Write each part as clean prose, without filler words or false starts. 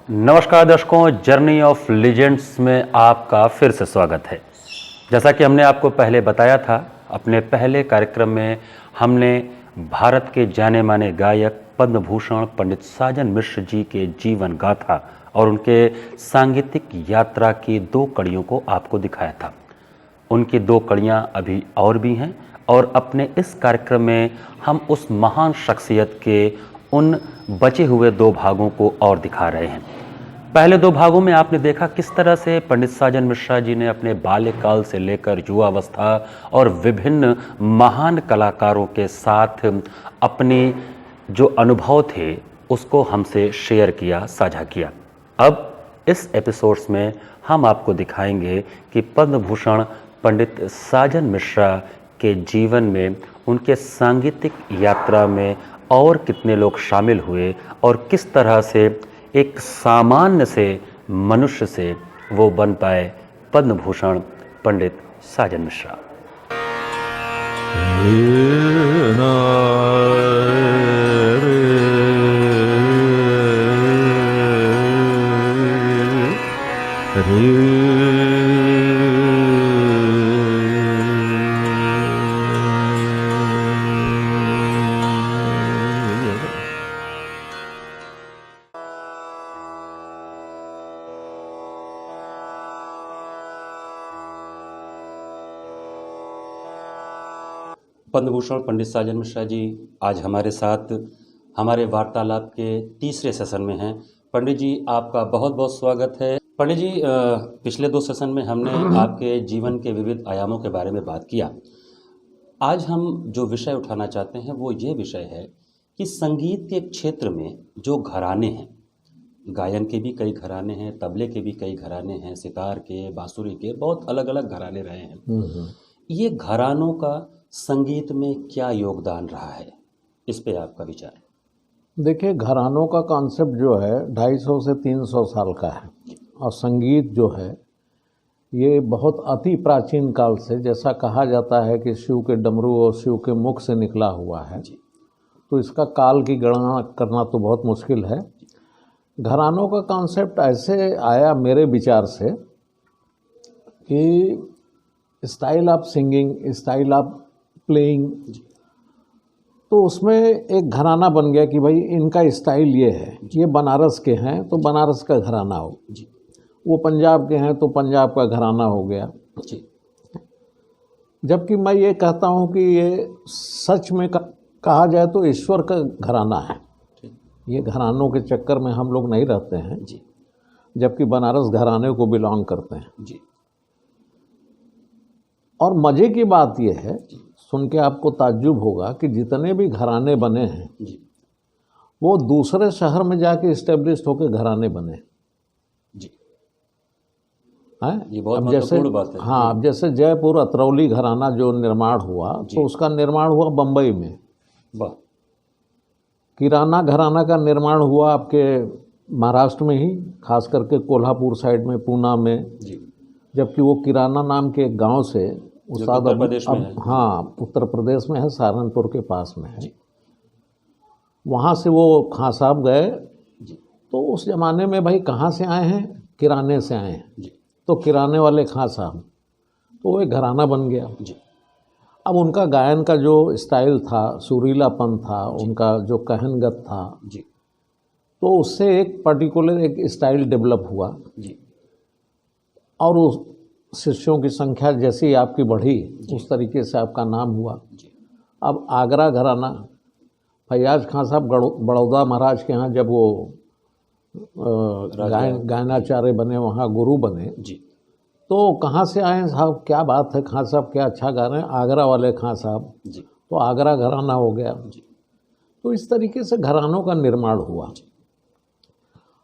नमस्कार दर्शकों, journey of legends में आपका फिर से स्वागत है। जैसा कि हमने आपको पहले बताया था, अपने पहले कार्यक्रम में हमने भारत के जाने माने गायक पद्म भूषण पंडित साजन मिश्र जी के जीवन गाथा और उनके सांगीतिक यात्रा की 2 कड़ियों को आपको दिखाया था। उनकी 2 कड़ियाँ अभी और भी हैं और अपने इस कार्यक्रम में हम उस महान शख्सियत के उन बचे हुए 2 भागों को और दिखा रहे हैं। पहले 2 भागों में आपने देखा किस तरह से पंडित साजन मिश्रा जी ने अपने बाल्यकाल से लेकर युवावस्था और विभिन्न महान कलाकारों के साथ अपनी जो अनुभव थे उसको हमसे शेयर किया, साझा किया। अब इस एपिसोड्स में हम आपको दिखाएंगे कि पद्म भूषण पंडित साजन मिश्रा के जीवन में, उनके सांगीतिक यात्रा में और कितने लोग शामिल हुए और किस तरह से एक सामान्य से मनुष्य से वो बन पाए पद्म भूषण पंडित साजन मिश्रा। पद्म भूषण पंडित साजन मिश्रा जी आज हमारे साथ हमारे वार्तालाप के तीसरे सेशन में हैं। पंडित जी, आपका बहुत बहुत स्वागत है। पंडित जी, पिछले 2 सेशन में हमने आपके जीवन के विविध आयामों के बारे में बात किया। आज हम जो विषय उठाना चाहते हैं वो ये विषय है कि संगीत के क्षेत्र में जो घराने हैं, गायन के भी कई घराने हैं, तबले के भी कई घराने हैं, सितार के, बांसुरी के, बहुत अलग अलग घराने रहे हैं। ये घरानों का संगीत में क्या योगदान रहा है, इस पे आपका विचार? देखिए, घरानों का कॉन्सेप्ट जो है 250 से 300 साल का है और संगीत जो है ये बहुत अति प्राचीन काल से, जैसा कहा जाता है कि शिव के डमरू और शिव के मुख से निकला हुआ है, तो इसका काल की गणना करना तो बहुत मुश्किल है। घरानों का कॉन्सेप्ट ऐसे आया मेरे विचार से कि style of singing, style of playing, तो उसमें एक घराना बन गया कि भाई इनका स्टाइल ये है, ये बनारस के हैं तो बनारस का घराना हो, वो पंजाब के हैं तो पंजाब का घराना हो गया। जबकि मैं ये कहता हूँ कि ये सच में कहा जाए तो ईश्वर का घराना है। ये घरानों के चक्कर में हम लोग नहीं रहते हैं, जबकि बनारस घराने को बिलोंग करते हैं। और मज़े की बात यह है, सुन के आपको ताज्जुब होगा कि जितने भी घराने बने हैं वो दूसरे शहर में जाके इस्टेब्लिश होकर घराने बने हैं। ये बहुत जैसे महत्वपूर्ण बात है। हाँ, अब जैसे जयपुर अतरौली घराना जो निर्माण हुआ तो उसका निर्माण हुआ बम्बई में। वाह। किराना घराना का निर्माण हुआ आपके महाराष्ट्र में ही, खास करके कोल्हापुर साइड में, पूना में। जबकि वो किराना नाम के एक गांव से उत्तर प्रदेश में है। हाँ, उत्तर प्रदेश में है, सहारनपुर के पास में है। वहाँ से वो खां साहब गए तो उस ज़माने में भाई कहाँ से आए हैं? किराने से आए हैं, तो किराने वाले खां साहब, तो वो एक घराना बन गया। अब उनका गायन का जो स्टाइल था, सुरीलापन था, उनका जो कहनगत था, तो उससे एक पर्टिकुलर एक स्टाइल डेवलप हुआ और उस शिष्यों की संख्या जैसी आपकी बढ़ी उस तरीके से आपका नाम हुआ। अब आगरा घराना, फैयाज खां साहब बड़ौदा महाराज के यहाँ जब वो गायनाचार्य बने, वहाँ गुरु बने, तो कहाँ से आए साहब? क्या बात है, खां साहब क्या अच्छा गा रहे हैं, आगरा वाले खां साहब, तो आगरा घराना हो गया। तो इस तरीके से घरानों का निर्माण हुआ।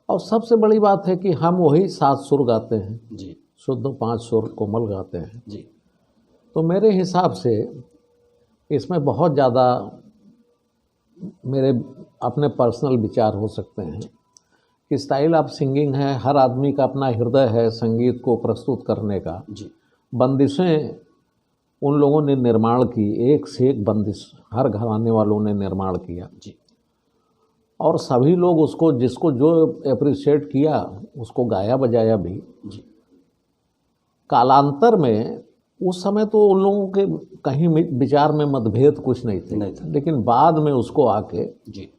और सबसे बड़ी बात है कि हम वही 7 सुर गाते हैं, शुद्ध 5 सुर कोमल गाते हैं। तो मेरे हिसाब से इसमें बहुत ज़्यादा मेरे अपने पर्सनल विचार हो सकते हैं कि स्टाइल ऑफ सिंगिंग है, हर आदमी का अपना हृदय है संगीत को प्रस्तुत करने का। बंदिशें उन लोगों ने निर्माण की, एक से एक बंदिश हर घराने वालों ने निर्माण किया। और सभी लोग उसको, जिसको जो अप्रिशिएट किया, उसको गाया बजाया भी। जी कालांतर में उस समय तो उन लोगों के कहीं विचार में मतभेद कुछ नहीं थे, लेकिन बाद में उसको आके जी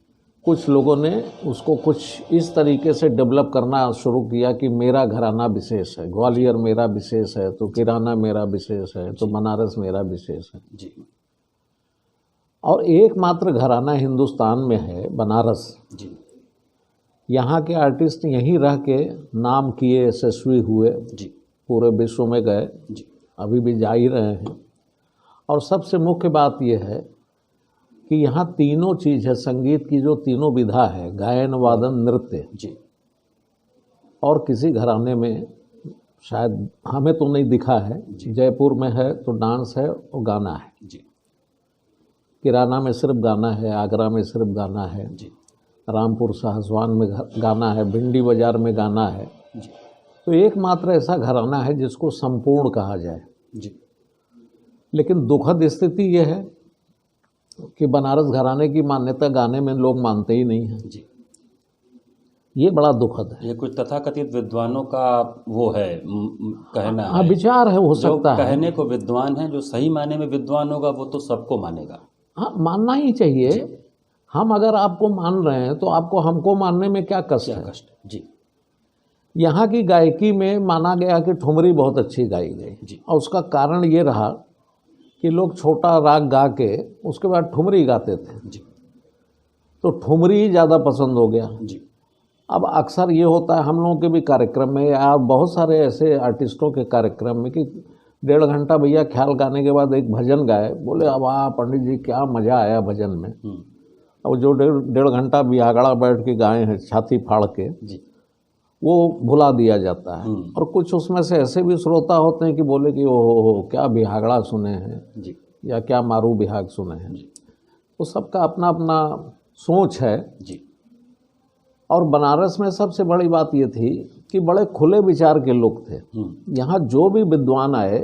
कुछ लोगों ने उसको कुछ इस तरीके से डेवलप करना शुरू किया कि मेरा घराना विशेष है, ग्वालियर मेरा विशेष है, तो किराना मेरा विशेष है, तो बनारस मेरा विशेष है। जी और एकमात्र घराना हिंदुस्तान में है बनारस। जी यहाँ के आर्टिस्ट यहीं रह के नाम किए, यशस्वी हुए, जी पूरे विश्व में गए, जी अभी भी जा ही रहे हैं। और सबसे मुख्य बात यह है कि यहाँ तीनों चीज़ है, संगीत की जो तीनों विधा है, गायन, वादन, नृत्य, जी और किसी घराने में शायद हमें तो नहीं दिखा है। जयपुर में है तो डांस है और गाना है, जी किराना में सिर्फ गाना है, आगरा में सिर्फ गाना है, जी रामपुर साहसवान में गाना है, भिंडी बाजार में गाना है। जी तो एकमात्र ऐसा घराना है जिसको संपूर्ण कहा जाए। जी लेकिन दुखद स्थिति यह है कि बनारस घराने की मान्यता गाने में लोग मानते ही नहीं हैं। जी ये बड़ा दुखद है। ये कुछ तथाकथित विद्वानों का वो है कहना हाँ, है, विचार है, हो जो सकता है। कहने को विद्वान है, जो सही माने में विद्वान होगा वो तो सबको मानेगा। हाँ, मानना ही चाहिए। हम अगर आपको मान रहे हैं तो आपको हमको मानने में क्या कष्ट क्या है? कष्ट। जी यहाँ की गायकी में माना गया कि ठुमरी बहुत अच्छी गाई गई, जी और उसका कारण ये रहा कि लोग छोटा राग गा के उसके बाद ठुमरी गाते थे, जी तो ठुमरी ज़्यादा पसंद हो गया। जी अब अक्सर ये होता है हम लोगों के भी कार्यक्रम में, या बहुत सारे ऐसे आर्टिस्टों के कार्यक्रम में, कि 1.5 घंटा भैया ख्याल गाने के बाद एक भजन गाए, बोले अब पंडित जी क्या मज़ा आया भजन में। और जो 1.5 घंटा बिहागड़ा बैठ के गाए हैं छाती फाड़ के, जी वो भुला दिया जाता है। और कुछ उसमें से ऐसे भी श्रोता होते हैं कि बोले कि ओहो क्या बिहागड़ा सुने हैं, जी या क्या मारू बिहाग सुने हैं। जी तो सबका अपना अपना सोच है। जी और बनारस में सबसे बड़ी बात ये थी कि बड़े खुले विचार के लोग थे। यहाँ जो भी विद्वान आए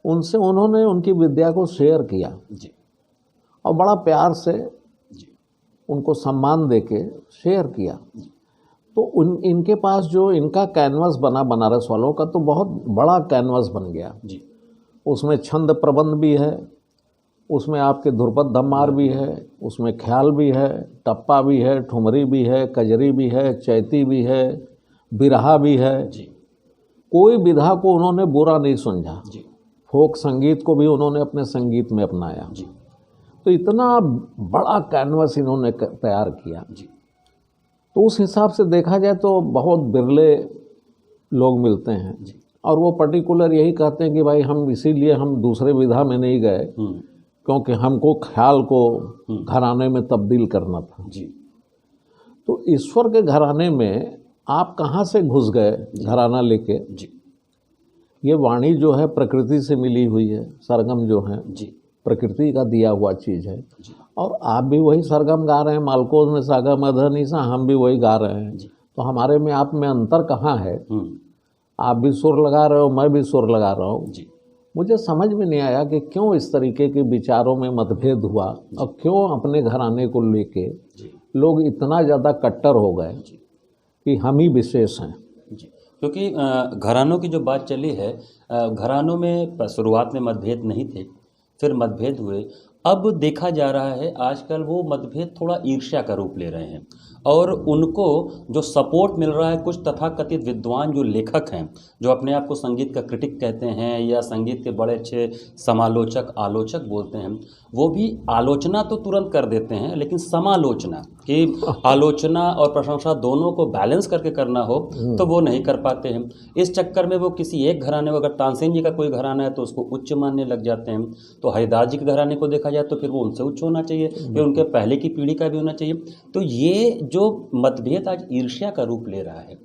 उनसे उन्होंने उनकी विद्या को शेयर किया, जी और बड़ा प्यार से जी उनको सम्मान देके शेयर किया। तो इनके पास जो इनका कैनवस बना बनारस वालों का, तो बहुत बड़ा कैनवस बन गया। जी उसमें छंद प्रबंध भी है, उसमें आपके ध्रुपद धम्मार भी है, उसमें ख्याल भी है, टप्पा भी है, ठुमरी भी है, कजरी भी है, चैती भी है, बिरहा भी है। जी कोई विधा को उन्होंने बुरा नहीं समझा। जी फोक संगीत को भी उन्होंने अपने संगीत में अपनाया। जी तो इतना बड़ा कैनवस इन्होंने तैयार किया। जी तो उस हिसाब से देखा जाए तो बहुत बिरले लोग मिलते हैं, जी और वो पर्टिकुलर यही कहते हैं कि भाई हम इसीलिए हम दूसरे विधा में नहीं गए क्योंकि हमको ख्याल को घराने में तब्दील करना था। जी तो ईश्वर के घराने में आप कहाँ से घुस गए घराना लेके? जी ये वाणी जो है प्रकृति से मिली हुई है, सरगम जो है जी प्रकृति का दिया हुआ चीज़ है। जी और आप भी वही सरगम गा रहे हैं, मालकोज में सागा मधनिसा, हम भी वही गा रहे हैं। तो हमारे में आप में अंतर कहाँ है? आप भी सुर लगा रहे हो, मैं भी सुर लगा रहा हूँ। जी मुझे समझ में नहीं आया कि क्यों इस तरीके के विचारों में मतभेद हुआ, और क्यों अपने घराने को लेके लोग इतना ज़्यादा कट्टर हो गए कि हम ही विशेष हैं। जी क्योंकि घरानों की जो बात चली है, घरानों में शुरुआत में मतभेद नहीं थे, फिर मतभेद हुए। अब देखा जा रहा है आजकल वो मतभेद थोड़ा ईर्ष्या का रूप ले रहे हैं, और उनको जो सपोर्ट मिल रहा है कुछ तथाकथित विद्वान जो लेखक हैं, जो अपने आप को संगीत का क्रिटिक कहते हैं या संगीत के बड़े अच्छे समालोचक आलोचक बोलते हैं, वो भी आलोचना तो तुरंत कर देते हैं, लेकिन समालोचना कि आलोचना और प्रशंसा दोनों को बैलेंस करके करना हो तो वो नहीं कर पाते हैं। इस चक्कर में वो किसी एक घराने को, अगर तानसेन जी का कोई घराना है तो उसको उच्च मानने लग जाते हैं, तो हरिदास जी के घराने को देखा जाए तो फिर वो उनसे उच्च होना चाहिए, फिर उनके पहले की पीढ़ी का भी होना चाहिए। तो ये जो मतभेद आज ईर्ष्या का रूप ले रहा है,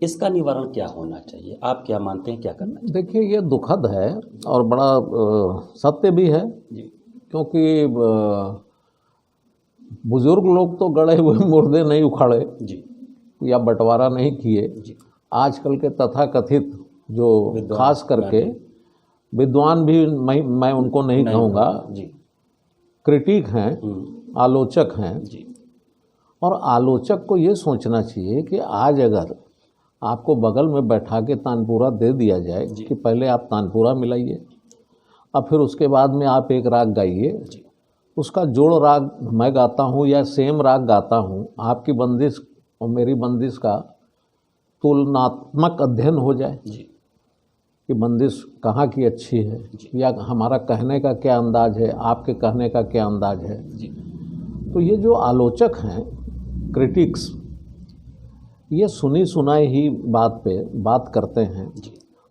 इसका निवारण क्या होना चाहिए? आप क्या मानते हैं, क्या करना चाहिए? देखिए, ये दुखद है और बड़ा सत्य भी है जी क्योंकि बुजुर्ग लोग तो गड़े हुए मुर्दे नहीं उखाड़े जी या बंटवारा नहीं किए। जी आजकल के तथाकथित जो विद्वान, खास करके विद्वान भी मैं उनको नहीं कहूँगा, जी क्रिटिक हैं, आलोचक हैं, जी और आलोचक को ये सोचना चाहिए कि आज अगर आपको बगल में बैठा के तानपुरा दे दिया जाए कि पहले आप तानपुरा मिलाइए, अब फिर उसके बाद में आप एक राग गाइए, उसका जोड़ राग मैं गाता हूँ या सेम राग गाता हूँ, आपकी बंदिश और मेरी बंदिश का तुलनात्मक अध्ययन हो जाए कि बंदिश कहाँ की अच्छी है, या हमारा कहने का क्या अंदाज है, आपके कहने का क्या अंदाज है। तो ये जो आलोचक हैं, क्रिटिक्स, ये सुनी सुनाई ही बात पे बात करते हैं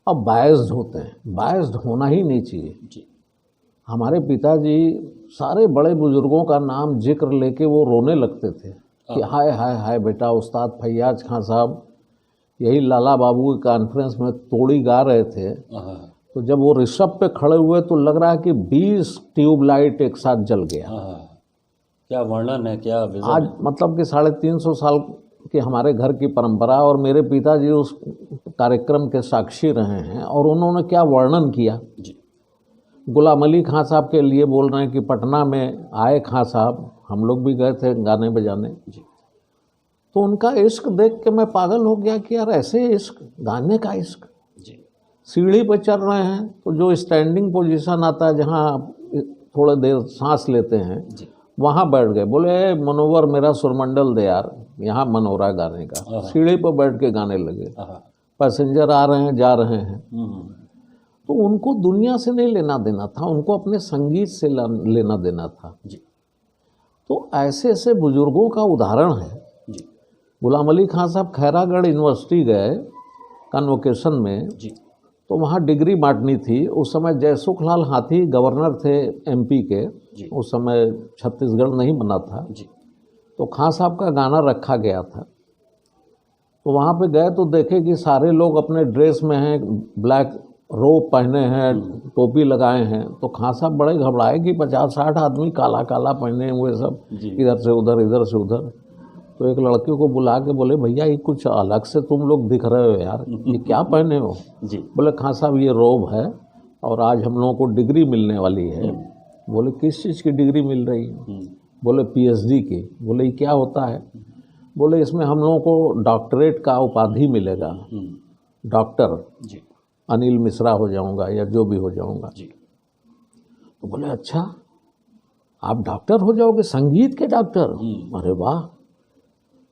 अब बायस्ड होते हैं। बायस्ड होना ही नहीं चाहिए। हमारे पिताजी सारे बड़े बुजुर्गों का नाम जिक्र लेके वो रोने लगते थे कि हाय हाय हाय बेटा, उस्ताद फैयाज खां साहब यही लाला बाबू की कॉन्फ्रेंस में तोड़ी गा रहे थे, तो जब वो ऋषभ पे खड़े हुए तो लग रहा है कि 20 ट्यूबलाइट एक साथ जल गया। क्या वर्णन है, क्या विजन आज है। मतलब कि 350 साल की हमारे घर की परंपरा, और मेरे पिताजी उस कार्यक्रम के साक्षी रहे हैं, और उन्होंने क्या वर्णन किया। गुलाम अली खां साहब के लिए बोल रहे हैं कि पटना में आए खां साहब, हम लोग भी गए थे गाने बजाने, तो उनका इश्क देख के मैं पागल हो गया कि यार ऐसे इश्क, गाने का इश्क। सीढ़ी पर चल रहे हैं तो जो स्टैंडिंग पोजीशन आता है जहाँ आप थोड़े देर सांस लेते हैं, वहाँ बैठ गए। बोले मनोवर मेरा सुरमंडल दे यार, यहाँ मन हो रहा है गाने का। सीढ़ी पर बैठ के गाने लगे। पैसेंजर आ रहे हैं, जा रहे हैं। तो उनको दुनिया से नहीं लेना देना था, उनको अपने संगीत से लेना देना था। तो ऐसे ऐसे बुजुर्गों का उदाहरण है। गुलाम अली खां साहब खैरागढ़ यूनिवर्सिटी गए कन्वोकेशन में, तो वहाँ डिग्री बांटनी थी। उस समय जयसुखलाल हाथी गवर्नर थे एमपी के, उस समय छत्तीसगढ़ नहीं बना था। तो खां साहब का गाना रखा गया था। तो वहाँ पे गए तो देखे कि सारे लोग अपने ड्रेस में हैं, ब्लैक रोब पहने हैं, टोपी लगाए हैं। तो खां साहब बड़े घबराए कि 50-60 आदमी काला काला पहने हुए सब, इधर से उधर इधर से उधर। तो एक लड़के को बुला के बोले भैया ये कुछ अलग से तुम लोग दिख रहे हो यार, ये क्या पहने हो। बोले खां साहब ये रोब है और आज हम लोगों को डिग्री मिलने वाली है। बोले किस चीज़ की डिग्री मिल रही है। बोले पीएचडी की। बोले ये क्या होता है। बोले इसमें हम लोगों को डॉक्टरेट का उपाधि मिलेगा, डॉक्टर अनिल मिश्रा हो जाऊंगा या जो भी हो जाऊंगा। तो बोले अच्छा आप डॉक्टर हो जाओगे, संगीत के डॉक्टर। अरे वाह,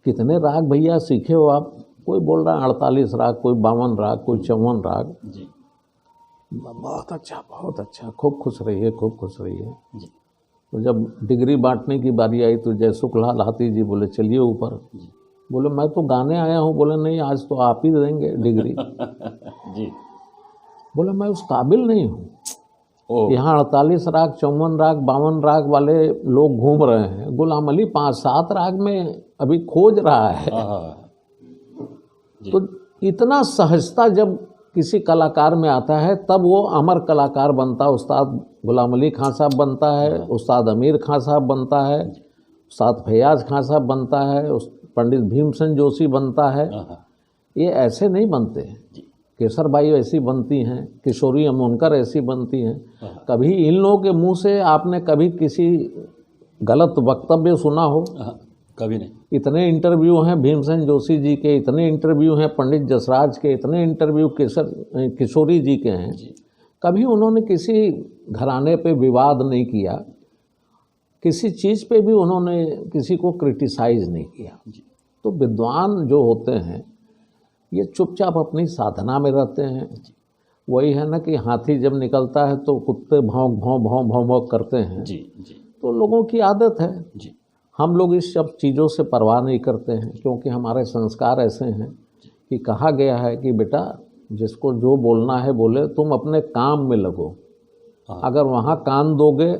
कितने राग भैया सीखे हो आप। कोई बोल रहा है 48 राग, कोई 52 राग, कोई 54 राग। बहुत अच्छा, खूब खुश रहिए, खूब खुश रहिए। तो जब डिग्री बांटने की बारी आई तो जयसुखलाल हाथी जी बोले चलिए ऊपर। बोले मैं तो गाने आया हूँ। बोले नहीं, आज तो आप ही देंगे डिग्री। बोले मैं उस काबिल नहीं हूँ। यहाँ 48 राग, 54 राग, 52 राग वाले लोग घूम रहे हैं, गुलाम अली 5-7 राग में अभी खोज रहा है। तो इतना सहजता जब किसी कलाकार में आता है तब वो अमर कलाकार बनता है। उस्ताद गुलाम अली खां साहब बनता है, उस्ताद अमीर खां साहब बनता है, उस्ताद फैयाज खां साहब बनता है, पंडित भीमसेन जोशी बनता है। ये ऐसे नहीं बनते। केसर बाई ऐसी बनती हैं, किशोरी अमोनकर ऐसी बनती हैं। कभी इन लोगों के मुंह से आपने कभी किसी गलत वक्तव्य सुना हो? कभी नहीं। इतने इंटरव्यू हैं भीमसेन जोशी जी के, इतने इंटरव्यू हैं पंडित जसराज के, इतने इंटरव्यू किशोरी जी के हैं। कभी उन्होंने किसी घराने पे विवाद नहीं किया, किसी चीज़ पे भी उन्होंने किसी को क्रिटिसाइज नहीं किया। तो विद्वान जो होते हैं ये चुपचाप अपनी साधना में रहते हैं। वही है ना कि हाथी जब निकलता है तो कुत्ते भौंक भौंक भौंक भौंक भौंक करते हैं। तो लोगों की आदत है। हम लोग इस सब चीज़ों से परवाह नहीं करते हैं, क्योंकि हमारे संस्कार ऐसे हैं कि कहा गया है कि बेटा जिसको जो बोलना है बोले, तुम अपने काम में लगो। अगर वहाँ कान दोगे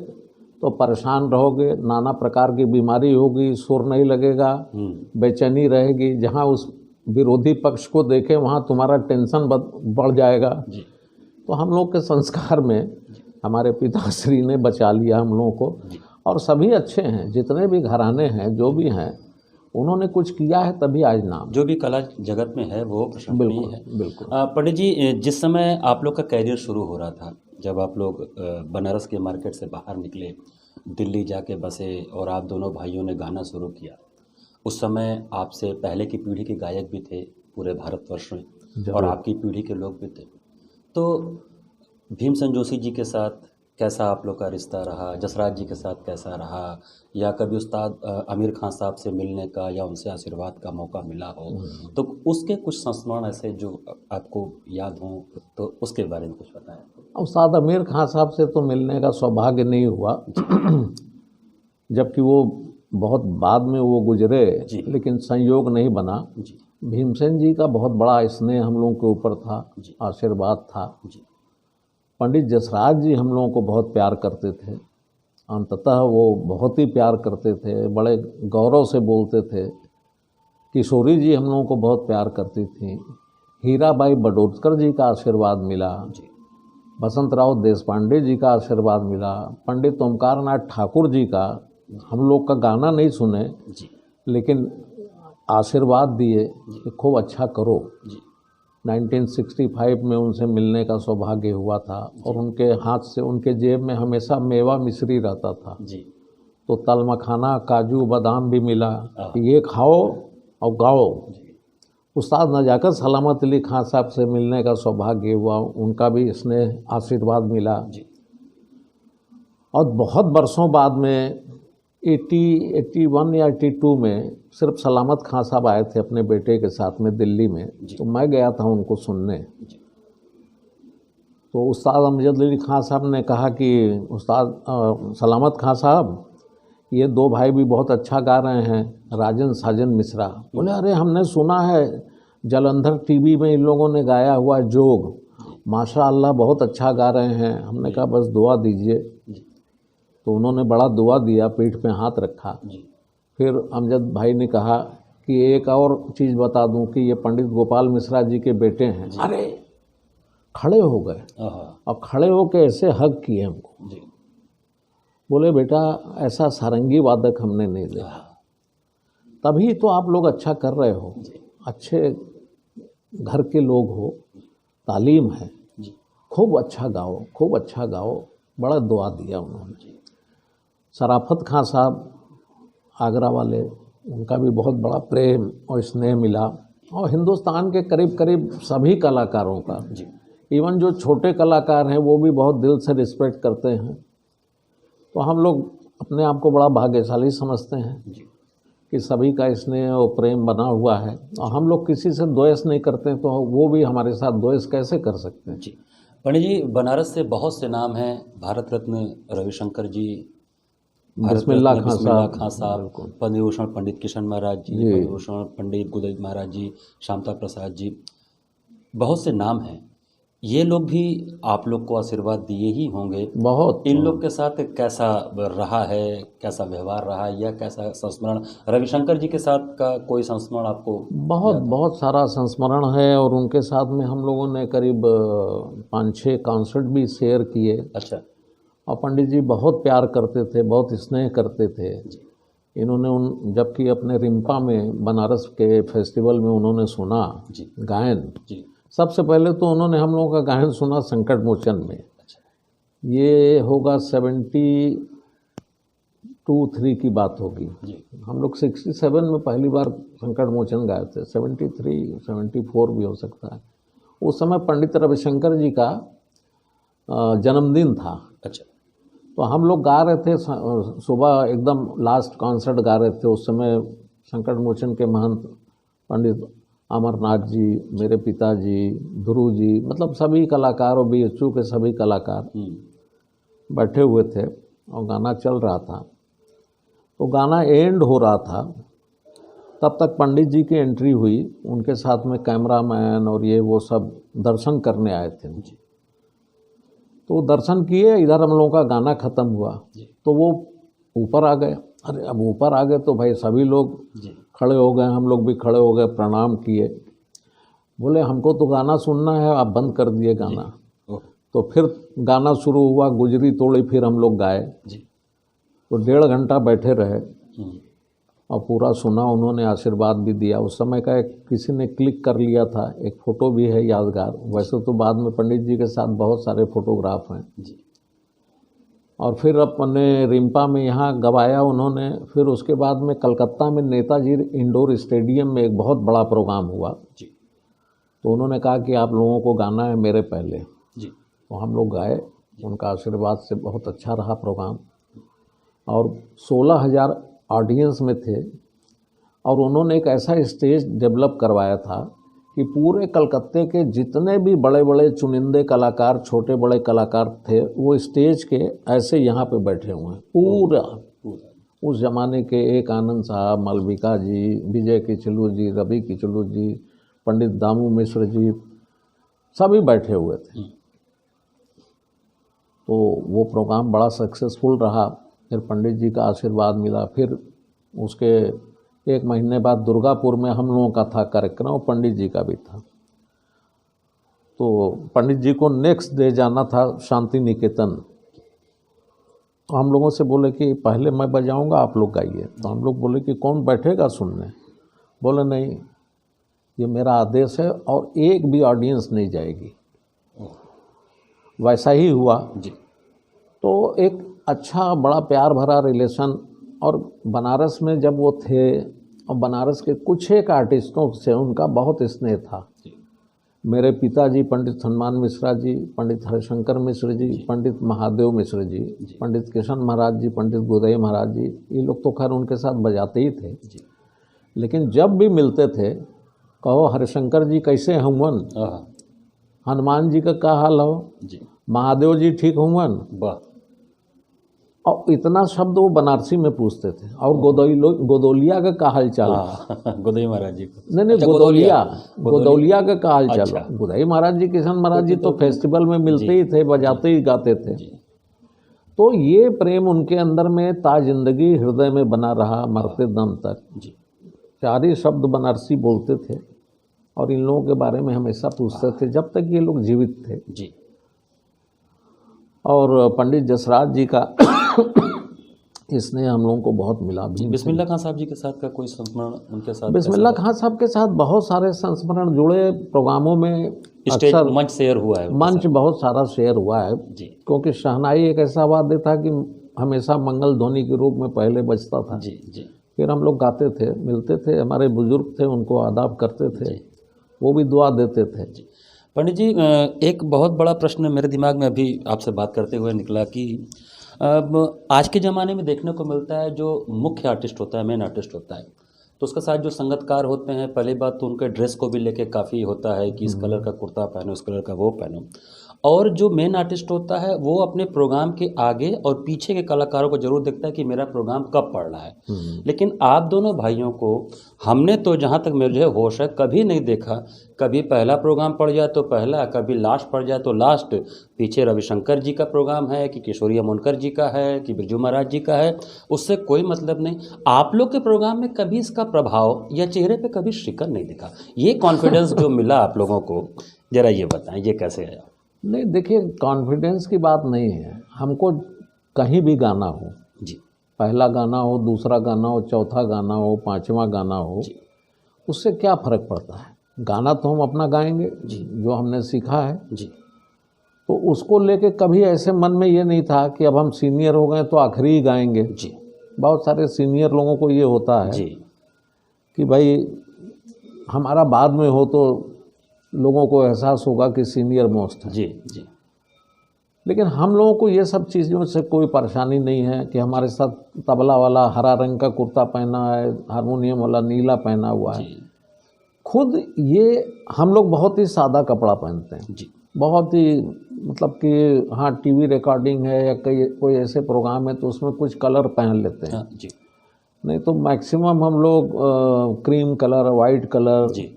तो परेशान रहोगे, नाना प्रकार की बीमारी होगी, सुर नहीं लगेगा, बेचैनी रहेगी। जहाँ उस विरोधी पक्ष को देखे वहाँ तुम्हारा टेंशन बढ़ जाएगा। तो हम लोग के संस्कार में हमारे पिताश्री ने बचा लिया हम लोगों को। और सभी अच्छे हैं, जितने भी घराने हैं, जो भी हैं, उन्होंने कुछ किया है तभी आज नाम। जो भी कला जगत में है वो प्रशंसनीय है। बिल्कुल। पंडित जी, जिस समय आप लोग का कैरियर शुरू हो रहा था, जब आप लोग बनारस के मार्केट से बाहर निकले, दिल्ली जाके बसे और आप दोनों भाइयों ने गाना शुरू किया, उस समय आपसे पहले की पीढ़ी के गायक भी थे पूरे भारतवर्ष में, और जरूर। आपकी पीढ़ी के लोग भी थे। तो भीमसेन जोशी जी के साथ कैसा आप लोग का रिश्ता रहा, जसराज जी के साथ कैसा रहा, या कभी उस्ताद आमिर खान साहब से मिलने का या उनसे आशीर्वाद का मौका मिला हो, तो उसके कुछ संस्मरण ऐसे जो आपको याद हों तो उसके बारे में कुछ बताएं। उस्ताद आमिर खान साहब से तो मिलने का सौभाग्य नहीं हुआ, जबकि वो बहुत बाद में वो गुजरे, जी। लेकिन संयोग नहीं बना। जी भीमसेन जी का बहुत बड़ा स्नेह हम लोगों के ऊपर था, जी। आशीर्वाद था। जी पंडित जसराज जी हम लोगों को बहुत प्यार करते थे, अंततः वो बहुत ही प्यार करते थे, बड़े गौरव से बोलते थे। किशोरी जी हम लोगों को बहुत प्यार करती थी। हीराबाई बडोदकर जी का आशीर्वाद मिला, जी। बसंतराव देशपांडे जी का आशीर्वाद मिला, पंडित ओमकार नाथ ठाकुर जी का। हम लोग का गाना नहीं सुने, जी। लेकिन आशीर्वाद दिए कि खूब अच्छा करो। जी 1965 में उनसे मिलने का सौभाग्य हुआ था, और उनके हाथ से, उनके जेब में हमेशा मेवा मिश्री रहता था, जी। तो तल मखाना, काजू, बादाम भी मिला हाँ। कि ये खाओ और गाओ। जी। उस्ताद नजाकत सलामत अली खान साहब से मिलने का सौभाग्य हुआ, उनका भी स्नेह आशीर्वाद मिला। जी। और बहुत वर्षों बाद में 81 या 82 में सिर्फ सलामत खान साहब आए थे अपने बेटे के साथ में दिल्ली में, तो मैं गया था उनको सुनने। जी। तो उस्ताद अमजद अली खान साहब ने कहा कि उस्ताद सलामत खान साहब, ये दो भाई भी बहुत अच्छा गा रहे हैं, राजन साजन मिश्रा। बोले अरे हमने सुना है जलंधर टीवी में इन लोगों ने गाया हुआ जोग, माशाअल्लाह बहुत अच्छा गा रहे हैं। हमने कहा बस दुआ दीजिए। तो उन्होंने बड़ा दुआ दिया, पीठ पे हाथ रखा। जी। फिर अमजद भाई ने कहा कि एक और चीज़ बता दूं कि ये पंडित गोपाल मिश्रा जी के बेटे हैं। अरे खड़े हो गए, और खड़े होकर ऐसे हग किए हमको। जी। बोले बेटा ऐसा सारंगी वादक हमने नहीं देखा। तभी तो आप लोग अच्छा कर रहे हो, अच्छे घर के लोग हो, तालीम है, जी। खूब अच्छा गाओ, खूब अच्छा गाओ। बड़ा दुआ दिया उन्होंने। शराफत खान साहब आगरा वाले, उनका भी बहुत बड़ा प्रेम और स्नेह मिला, और हिंदुस्तान के करीब करीब सभी कलाकारों का, जी। इवन जो छोटे कलाकार हैं वो भी बहुत दिल से रिस्पेक्ट करते हैं। तो हम लोग अपने आप को बड़ा भाग्यशाली समझते हैं जी। कि सभी का स्नेह और प्रेम बना हुआ है, और हम लोग किसी से द्वेष नहीं करते, तो वो भी हमारे साथ द्वेष कैसे कर सकते हैं। जी पंडित जी, बनारस से बहुत से नाम हैं, भारत रत्न रविशंकर जी, बिस्मिल्लाह खान बिस्मिल्लाह साहब, खान साहब, बिल्कुल। पद्म विभूषण पंडित किशन महाराज जी, जी। पद्म विभूषण पंडित गुदई महाराज जी, श्यामता प्रसाद जी, बहुत से नाम हैं। ये लोग भी आप लोग को आशीर्वाद दिए ही होंगे। बहुत। इन लोग के साथ कैसा रहा है, कैसा व्यवहार रहा है, या कैसा संस्मरण, रविशंकर जी के साथ का कोई संस्मरण आपको बहुत याद है? बहुत सारा संस्मरण है, और उनके साथ में हम लोगों ने करीब 5-6 कॉन्सर्ट भी शेयर किए। अच्छा। और पंडित जी बहुत प्यार करते थे, बहुत स्नेह करते थे। इन्होंने जबकि अपने रिम्पा में बनारस के फेस्टिवल में उन्होंने सुना जी। गायन, जी। सबसे पहले तो उन्होंने हम लोगों का गायन सुना संकट मोचन में। अच्छा। ये होगा 72-3 की बात होगी। जी। हम लोग 67 में पहली बार संकट मोचन गाए थे, 73-74 भी हो सकता है। उस समय पंडित रविशंकर जी का जन्मदिन था। अच्छा। तो हम लोग गा रहे थे, सुबह एकदम लास्ट कॉन्सर्ट गा रहे थे। उस समय संकट मोचन के महंत पंडित अमरनाथ जी, मेरे पिताजी, ध्रुव जी, मतलब सभी कलाकार और BHU के सभी कलाकार बैठे हुए थे, और गाना चल रहा था। तो गाना एंड हो रहा था, तब तक पंडित जी की एंट्री हुई। उनके साथ में कैमरामैन और ये वो सब दर्शन करने आए थे। तो दर्शन किए, इधर हम लोगों का गाना ख़त्म हुआ, तो वो ऊपर आ गए। अरे अब ऊपर आ गए तो भाई सभी लोग खड़े हो गए, हम लोग भी खड़े हो गए, प्रणाम किए। बोले हमको तो गाना सुनना है, आप बंद कर दिए गाना। तो फिर गाना शुरू हुआ, गुजरी तोड़ी, फिर हम लोग गाए। तो 1.5 घंटा बैठे रहे, और पूरा सुना। उन्होंने आशीर्वाद भी दिया। उस समय का एक किसी ने क्लिक कर लिया था, एक फ़ोटो भी है यादगार। वैसे तो बाद में पंडित जी के साथ बहुत सारे फोटोग्राफ हैं। और फिर अपने रिम्पा में यहाँ गवाया उन्होंने। फिर उसके बाद में कलकत्ता में नेताजी इंडोर स्टेडियम में एक बहुत बड़ा प्रोग्राम हुआ जी तो उन्होंने कहा कि आप लोगों को गाना है मेरे पहले। जी तो हम लोग गाए, उनका आशीर्वाद से बहुत अच्छा रहा प्रोग्राम और 16,000 ऑडियंस में थे। और उन्होंने एक ऐसा स्टेज डेवलप करवाया था कि पूरे कलकत्ते के जितने भी बड़े बड़े चुनिंदे कलाकार, छोटे बड़े कलाकार थे, वो स्टेज के ऐसे यहाँ पे बैठे हुए हैं पूरा। उस ज़माने के एक आनंद साहब, मालविका जी, विजय किचलू जी, रवि किचलू जी, पंडित दामू मिश्र जी, सभी बैठे हुए थे। तो वो प्रोग्राम बड़ा सक्सेसफुल रहा। फिर पंडित जी का आशीर्वाद मिला। फिर उसके एक महीने बाद दुर्गापुर में हम लोगों का था कार्यक्रम और पंडित जी का भी था। तो पंडित जी को नेक्स्ट डे जाना था शांति निकेतन। तो हम लोगों से बोले कि पहले मैं बजाऊंगा, आप लोग गाइए। तो हम लोग बोले कि कौन बैठेगा सुनने? बोले नहीं, ये मेरा आदेश है और एक भी ऑडियंस नहीं जाएगी। वैसा ही हुआ जी तो एक अच्छा बड़ा प्यार भरा रिलेशन। और बनारस में जब वो थे और बनारस के कुछ एक आर्टिस्टों से उनका बहुत स्नेह था। मेरे पिताजी पंडित हनुमान मिश्रा जी, पंडित हरिशंकर मिश्र जी, पंडित महादेव मिश्र जी, पंडित किशन महाराज जी, पंडित गोदई महाराज जी, ये लोग तो खैर उनके साथ बजाते ही थे। लेकिन जब भी मिलते थे, कहो हरिशंकर जी कैसे हुवन, हनुमान जी का क्या हाल हो, महादेव जी ठीक हुवन, और इतना शब्द वो बनारसी में पूछते थे। और गोदौलिया का क्या हाल चाल, गोदई महाराज जी को नहीं गोदौलिया का क्या हाल चाल। गोदई महाराज जी, किशन महाराज जी तो फेस्टिवल में मिलते ही थे, बजाते ही गाते थे। तो ये प्रेम उनके अंदर में ता जिंदगी हृदय में बना रहा मरते दम तक। चार ही शब्द बनारसी बोलते थे और इन लोगों के बारे में हमेशा पूछते थे जब तक ये लोग जीवित थे। जी। और पंडित जसराज जी का इसने हम लोगों को बहुत मिला भी। बिस्मिल्लाह खां साहब जी के साथ का कोई संस्मरण उनके साथ? बिस्मिल्लाह खां साहब के साथ बहुत सारे संस्मरण जुड़े प्रोग्रामों में, स्टेज मंच शेयर हुआ है, मंच बहुत सारा शेयर हुआ है जी। क्योंकि शहनाई एक ऐसा वाद्य था कि हमेशा मंगल ध्वनि के रूप में पहले बजता था। जी जी। फिर हम लोग गाते थे, मिलते थे, हमारे बुजुर्ग थे उनको आदाब करते थे, वो भी दुआ देते थे। पंडित जी, एक बहुत बड़ा प्रश्न मेरे दिमाग में अभी आपसे बात करते हुए निकला कि अब आज के ज़माने में देखने को मिलता है जो मुख्य आर्टिस्ट होता है, मेन आर्टिस्ट होता है, तो उसके साथ जो संगतकार होते हैं, पहली बात तो उनके ड्रेस को भी लेके काफ़ी होता है कि इस कलर का कुर्ता पहनो, इस कलर का वो पहनो। और जो मेन आर्टिस्ट होता है वो अपने प्रोग्राम के आगे और पीछे के कलाकारों को जरूर देखता है कि मेरा प्रोग्राम कब पड़ रहा है। लेकिन आप दोनों भाइयों को हमने तो जहाँ तक मुझे होश है कभी नहीं देखा, कभी पहला प्रोग्राम पड़ जाए तो पहला, कभी लास्ट पड़ जाए तो लास्ट, पीछे रविशंकर जी का प्रोग्राम है कि किशोरी अमोनकर जी का है कि बिरजू महाराज जी का है, उससे कोई मतलब नहीं। आप लोग के प्रोग्राम में कभी इसका प्रभाव या चेहरे पे कभी शिकन नहीं दिखा। ये कॉन्फिडेंस जो मिला आप लोगों को, जरा ये बताएं, ये कैसे आया? नहीं देखिए, कॉन्फिडेंस की बात नहीं है। हमको कहीं भी गाना हो जी, पहला गाना हो, दूसरा गाना हो, चौथा गाना हो, पांचवा गाना हो, उससे क्या फ़र्क पड़ता है। गाना तो हम अपना गाएंगे जो हमने सीखा है जी। तो उसको लेके कभी ऐसे मन में ये नहीं था कि अब हम सीनियर हो गए तो आखिरी ही गाएंगे जी। बहुत सारे सीनियर लोगों को ये होता है जी कि भाई हमारा बाद में हो तो लोगों को एहसास होगा कि सीनियर मोस्ट है। जी जी। लेकिन हम लोगों को ये सब चीज़ों से कोई परेशानी नहीं है कि हमारे साथ तबला वाला हरा रंग का कुर्ता पहना है, हारमोनियम वाला नीला पहना हुआ है। खुद ये हम लोग बहुत ही सादा कपड़ा पहनते हैं जी। बहुत ही, मतलब कि हाँ टीवी रिकॉर्डिंग है या कोई ऐसे प्रोग्राम है तो उसमें कुछ कलर पहन लेते हैं। जी। नहीं तो मैक्सिमम हम लोग क्रीम कलर, वाइट कलर जी।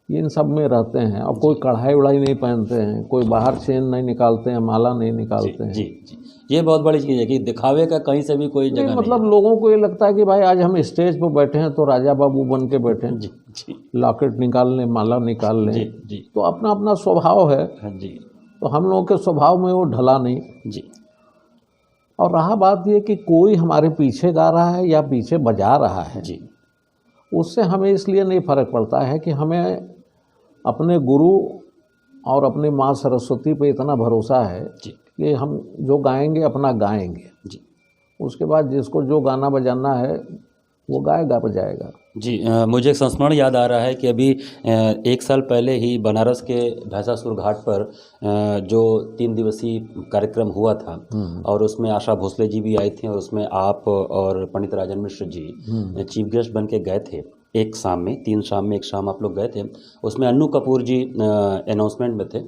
इन सब में रहते हैं। और कोई कढ़ाई उढ़ाई नहीं पहनते हैं, कोई बाहर चेन नहीं निकालते हैं, माला नहीं निकालते हैं। जी जी। ये बहुत बड़ी चीज़ है कि दिखावे का कहीं से भी कोई जगह नहीं, मतलब लोगों को ये लगता है कि भाई आज हम स्टेज पर बैठे हैं तो राजा बाबू बन के बैठे हैं। जी जी। लॉकेट निकाल लें, माला निकाल लें। जी जी। तो अपना अपना स्वभाव है। जी। तो हम लोगों के स्वभाव में वो ढला नहीं। जी। और रहा बात ये कि कोई हमारे पीछे गा रहा है या पीछे बजा रहा है जी, उससे हमें इसलिए नहीं फर्क पड़ता है कि हमें अपने गुरु और अपने माँ सरस्वती पे इतना भरोसा है जी। कि हम जो गाएंगे अपना गाएंगे, जी उसके बाद जिसको जो गाना बजाना है वो गाएगा बजाएगा। जी। मुझे एक संस्मरण याद आ रहा है कि अभी 1 साल पहले ही बनारस के भैंसासुर घाट पर जो 3 दिवसीय कार्यक्रम हुआ था और उसमें आशा भोसले जी भी आई थी और उसमें आप और पंडित राजन मिश्र जी चीफ गेस्ट बन के गए थे। एक शाम में, 3 शाम में एक शाम आप लोग गए थे, उसमें अन्नू कपूर जी अनाउंसमेंट में थे।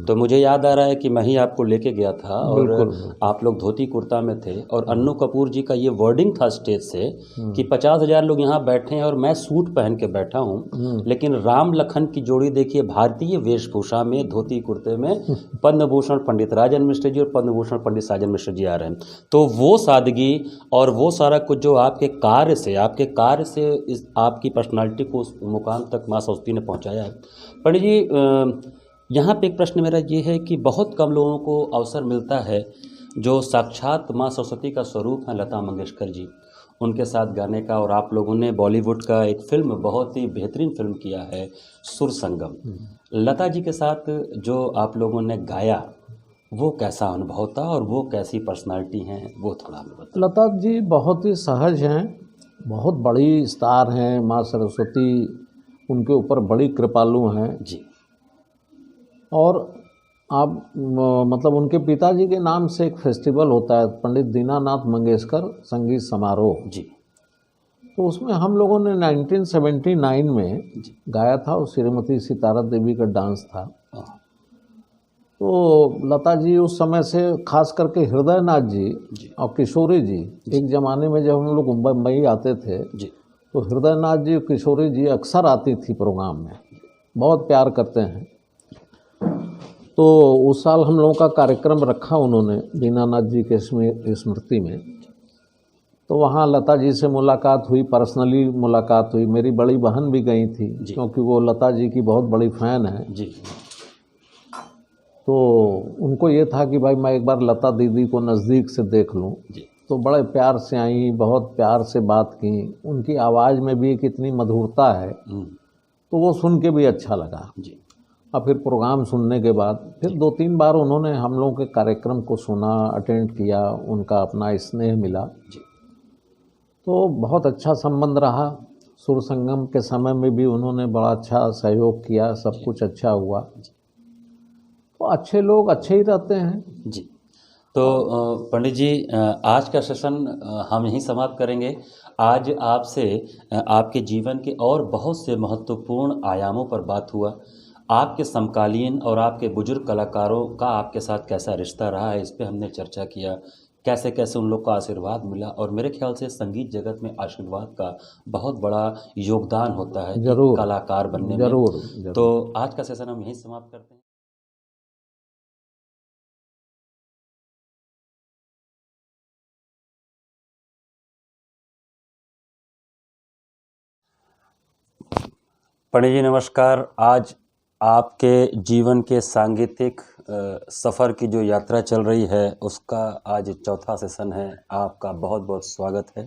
तो मुझे याद आ रहा है कि मैं ही आपको लेके गया था और बिल्कुल। आप लोग धोती कुर्ता में थे और अन्नू कपूर जी का ये वर्डिंग था स्टेज से कि 50,000 लोग यहाँ बैठे हैं और मैं सूट पहन के बैठा हूँ, लेकिन राम लखन की जोड़ी देखिए भारतीय वेशभूषा में, धोती कुर्ते में, पद्म भूषण पंडित राजन मिश्र जी और पद्म भूषण पंडित साजन मिश्र जी आ रहे हैं। तो वो सादगी और वो सारा कुछ जो आपके कार्य से इस आपकी पर्सनालिटी को उस मुकाम तक माँ सरस्वती ने पहुँचाया है। पंडित जी, यहाँ पे एक प्रश्न मेरा ये है कि बहुत कम लोगों को अवसर मिलता है जो साक्षात माँ सरस्वती का स्वरूप है लता मंगेशकर जी, उनके साथ गाने का। और आप लोगों ने बॉलीवुड का एक फिल्म, बहुत ही बेहतरीन फिल्म किया है सुर संगम। लता जी के साथ जो आप लोगों ने गाया वो कैसा अनुभव था और वो कैसी पर्सनालिटी हैं, वो थोड़ा हमें बताएं। लता जी बहुत ही सहज हैं, बहुत बड़ी स्टार हैं, माँ सरस्वती उनके ऊपर बड़ी कृपालु हैं। जी और आप मतलब उनके पिताजी के नाम से एक फेस्टिवल होता है, पंडित दीनानाथ मंगेशकर संगीत समारोह। जी तो उसमें हम लोगों ने 1979 में गाया था और श्रीमती सितारा देवी का डांस था। हाँ, तो लता जी उस समय से, खास करके हृदयनाथ जी जी और किशोरी जी, एक ज़माने में जब हम लोग मुंबई आते थे जी तो हृदयनाथ जी, किशोरी जी अक्सर आती थी प्रोग्राम में, बहुत प्यार करते हैं। तो उस साल हम लोगों का कार्यक्रम रखा उन्होंने दीनानाथ जी के स्मृति में। तो वहाँ लता जी से मुलाकात हुई, पर्सनली मुलाकात हुई। मेरी बड़ी बहन भी गई थी जी। क्योंकि वो लता जी की बहुत बड़ी फ़ैन है। जी तो उनको ये था कि भाई मैं एक बार लता दीदी को नज़दीक से देख लूं। जी तो बड़े प्यार से आई, बहुत प्यार से बात की। उनकी आवाज़ में भी एक इतनी मधुरता है, तो वो सुन के भी अच्छा लगा। जी और फिर प्रोग्राम सुनने के बाद फिर 2-3 बार उन्होंने हम लोगों के कार्यक्रम को सुना, अटेंड किया, उनका अपना स्नेह मिला। जी तो बहुत अच्छा संबंध रहा। सुर संगम के समय में भी उन्होंने बड़ा अच्छा सहयोग किया, सब कुछ अच्छा हुआ। तो अच्छे लोग अच्छे ही रहते हैं। जी। तो पंडित जी, आज का सेशन हम यहीं समाप्त करेंगे। आज आपसे आपके जीवन के और बहुत से महत्वपूर्ण आयामों पर बात हुआ। आपके समकालीन और आपके बुजुर्ग कलाकारों का आपके साथ कैसा रिश्ता रहा है, इस पे हमने चर्चा किया। कैसे कैसे उन लोग का आशीर्वाद मिला और मेरे ख्याल से संगीत जगत में आशीर्वाद का बहुत बड़ा योगदान होता है एक जरूर कलाकार बनने में। जरूर तो जरूर। आज का सेशन हम यहीं समाप्त करते हैं। पंडित जी नमस्कार। आज आपके जीवन के सांगीतिक सफ़र की जो यात्रा चल रही है उसका आज 4था सेशन है। आपका बहुत बहुत स्वागत है।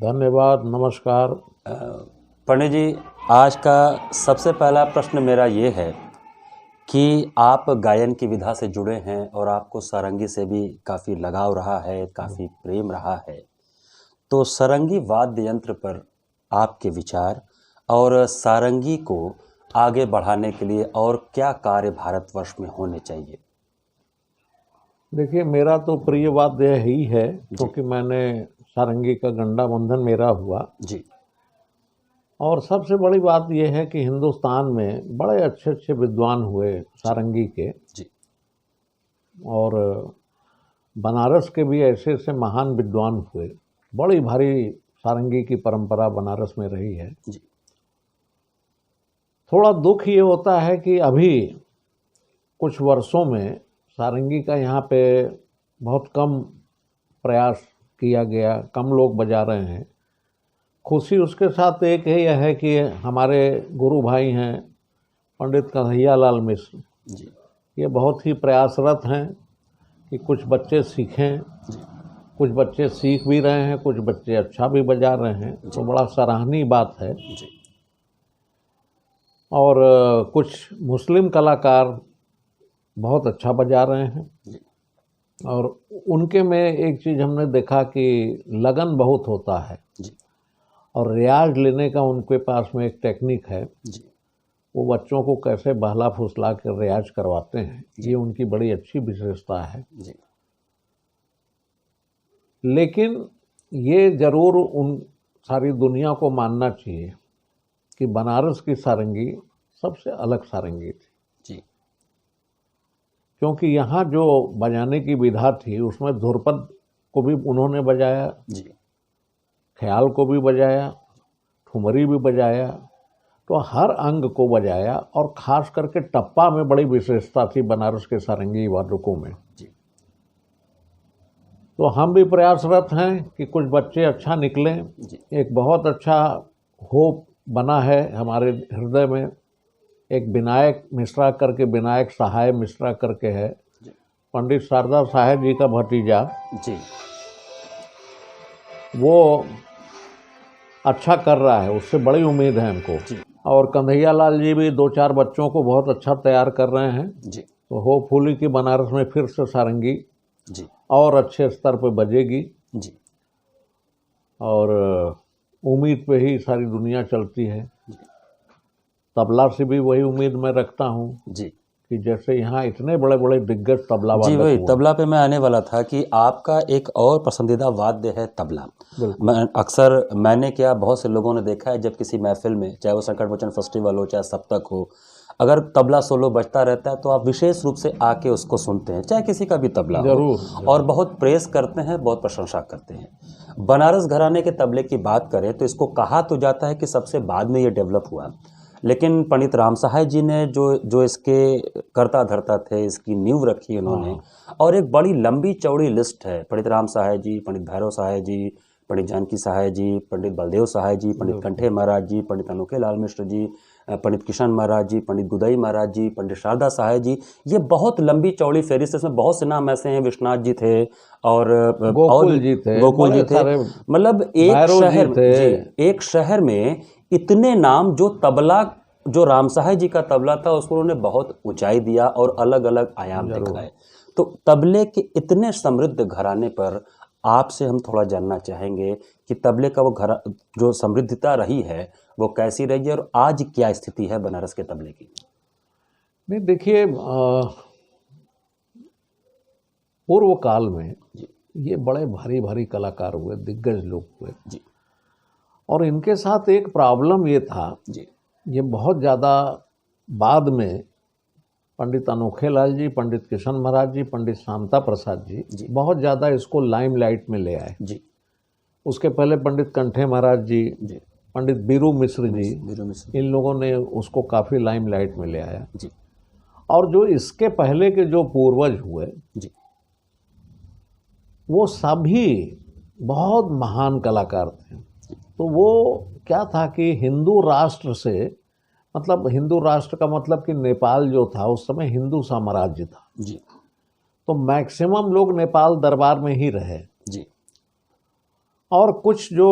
धन्यवाद, नमस्कार। पंडित जी, आज का सबसे पहला प्रश्न मेरा ये है कि आप गायन की विधा से जुड़े हैं और आपको सारंगी से भी काफ़ी लगाव रहा है, काफ़ी प्रेम रहा है। तो सारंगी वाद्य यंत्र पर आपके विचार और सारंगी को आगे बढ़ाने के लिए और क्या कार्य भारतवर्ष में होने चाहिए? देखिए, मेरा तो प्रिय वाद्य ही है क्योंकि मैंने सारंगी का गंडा बंधन मेरा हुआ। जी और सबसे बड़ी बात यह है कि हिंदुस्तान में बड़े अच्छे अच्छे विद्वान हुए सारंगी के, जी और बनारस के भी ऐसे ऐसे महान विद्वान हुए। बड़ी भारी सारंगी की परंपरा बनारस में रही है। जी थोड़ा दुख ये होता है कि अभी कुछ वर्षों में सारंगी का यहाँ पे बहुत कम प्रयास किया गया, कम लोग बजा रहे हैं। खुशी उसके साथ एक ही है कि हमारे गुरु भाई हैं पंडित कन्हैया लाल मिश्र, जी ये बहुत ही प्रयासरत हैं कि कुछ बच्चे सीखें। कुछ बच्चे सीख भी रहे हैं, कुछ बच्चे अच्छा भी बजा रहे हैं, तो बड़ा सराहनीय बात है। जी और कुछ मुस्लिम कलाकार बहुत अच्छा बजा रहे हैं। और उनके में एक चीज़ हमने देखा कि लगन बहुत होता है जी और रियाज लेने का उनके पास में एक टेक्निक है। जी वो बच्चों को कैसे बहला फुसला कर रियाज करवाते हैं, ये उनकी बड़ी अच्छी विशेषता है। जी लेकिन ये ज़रूर उन सारी दुनिया को मानना चाहिए कि बनारस की सारंगी सबसे अलग सारंगी थी, जी क्योंकि यहाँ जो बजाने की विधा थी उसमें धुरपद को भी उन्होंने बजाया, जी ख्याल को भी बजाया, ठुमरी भी बजाया, तो हर अंग को बजाया। और ख़ास करके टप्पा में बड़ी विशेषता थी बनारस के सारंगी वादकों में। जी तो हम भी प्रयासरत हैं कि कुछ बच्चे अच्छा निकलें। जी एक बहुत अच्छा होप बना है हमारे हृदय में। एक विनायक मिश्रा करके, विनायक सहाय मिश्रा करके है, जी पंडित शारदा साहेब जी का भतीजा, जी वो अच्छा कर रहा है, उससे बड़ी उम्मीद है हमको। जी और कन्हैया लाल जी भी 2-4 बच्चों को बहुत अच्छा तैयार कर रहे हैं। जी तो होपफुली कि बनारस में फिर से सारंगी जी और अच्छे स्तर पर बजेगी। जी और उम्मीद पे ही सारी दुनिया चलती है। जी तबला से भी वही उम्मीद मैं रखता हूँ जी कि जैसे यहाँ इतने बड़े बड़े दिग्गज तबला जी वादक वही हुए। तबला पे मैं आने वाला था कि आपका एक और पसंदीदा वाद्य है तबला। बिल्कुल। अक्सर मैंने क्या बहुत से लोगों ने देखा है, जब किसी महफिल में, चाहे वो संकट मोचन फेस्टिवल हो चाहे सप्तक हो, अगर तबला सोलो बजता रहता है तो आप विशेष रूप से आके उसको सुनते हैं, चाहे किसी का भी तबला हो, जरूर। और बहुत प्रेस करते हैं, बहुत प्रशंसा करते हैं। बनारस घराने के तबले की बात करें तो इसको कहा तो जाता है कि सबसे बाद में ये डेवलप हुआ, लेकिन पंडित राम सहाय जी ने जो इसके कर्ता धर्ता थे, इसकी नींव रखी उन्होंने। और एक बड़ी लंबी चौड़ी लिस्ट है, पंडित राम सहाय जी, पंडित भैरव सहाय जी, पंडित जानकी सहाय जी, पंडित बलदेव सहाय जी, पंडित कंठे महाराज जी, पंडित अनोखे लाल मिश्र जी, पंडित किशन महाराज जी, पंडित गुदई महाराज जी, पंडित शारदा सहाय जी। ये बहुत लंबी चौड़ी फहरिस्त है, इसमें बहुत से नाम ऐसे हैं, विश्वनाथ जी थे और गोकुल जी थे, गोकुल जी बड़े थे। सारे, मतलब एक भैरव जी शहर थे। जी, एक शहर में इतने नाम, जो तबला, जो राम सहाय जी का तबला था उसको उन्होंने बहुत ऊंचाई दिया और अलग अलग आयाम दिखाए। तो तबले के इतने समृद्ध घराने पर आपसे हम थोड़ा जानना चाहेंगे कि तबले का वो घर, जो समृद्धता रही है वो कैसी रही है, और आज क्या स्थिति है बनारस के तबले की। नहीं, देखिए, पूर्व काल में जी ये बड़े भारी भारी कलाकार हुए, दिग्गज लोग हुए। जी और इनके साथ एक प्रॉब्लम ये था, जी ये बहुत ज़्यादा बाद में पंडित अनोखे लाल जी, पंडित किशन महाराज जी, पंडित शांता प्रसाद जी। जी बहुत ज़्यादा इसको लाइमलाइट में ले आए। जी उसके पहले पंडित कंठे महाराज जी, जी पंडित बीरू मिश्र जी, बीरू मिश्र इन लोगों ने उसको काफ़ी लाइमलाइट में ले आया। जी और जो इसके पहले के जो पूर्वज हुए, जी वो सभी बहुत महान कलाकार थे। तो वो क्या था कि हिंदू राष्ट्र से, मतलब हिंदू राष्ट्र का मतलब कि नेपाल जो था उस समय हिंदू साम्राज्य था, जी तो मैक्सिमम लोग नेपाल दरबार में ही रहे। जी और कुछ जो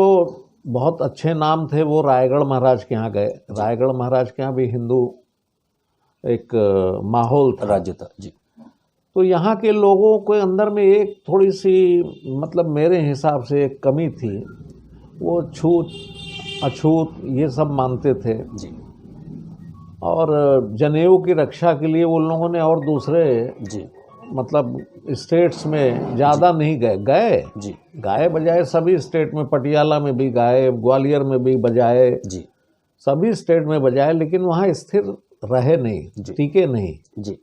बहुत अच्छे नाम थे वो रायगढ़ महाराज के यहाँ गए। रायगढ़ महाराज के यहाँ भी हिंदू एक माहौल था, राज्य था। जी तो यहाँ के लोगों के अंदर में एक थोड़ी सी, मतलब मेरे हिसाब से एक कमी थी, वो छूत अछूत ये सब मानते थे। जी और जनेऊ की रक्षा के लिए उन लोगों ने और दूसरे, जी मतलब स्टेट्स में ज़्यादा नहीं गए जी गाए बजाए सभी स्टेट में, पटियाला में भी गाए, ग्वालियर में भी बजाए, जी सभी स्टेट में बजाए, लेकिन वहाँ स्थिर रहे नहीं, जी। टिके नहीं, जी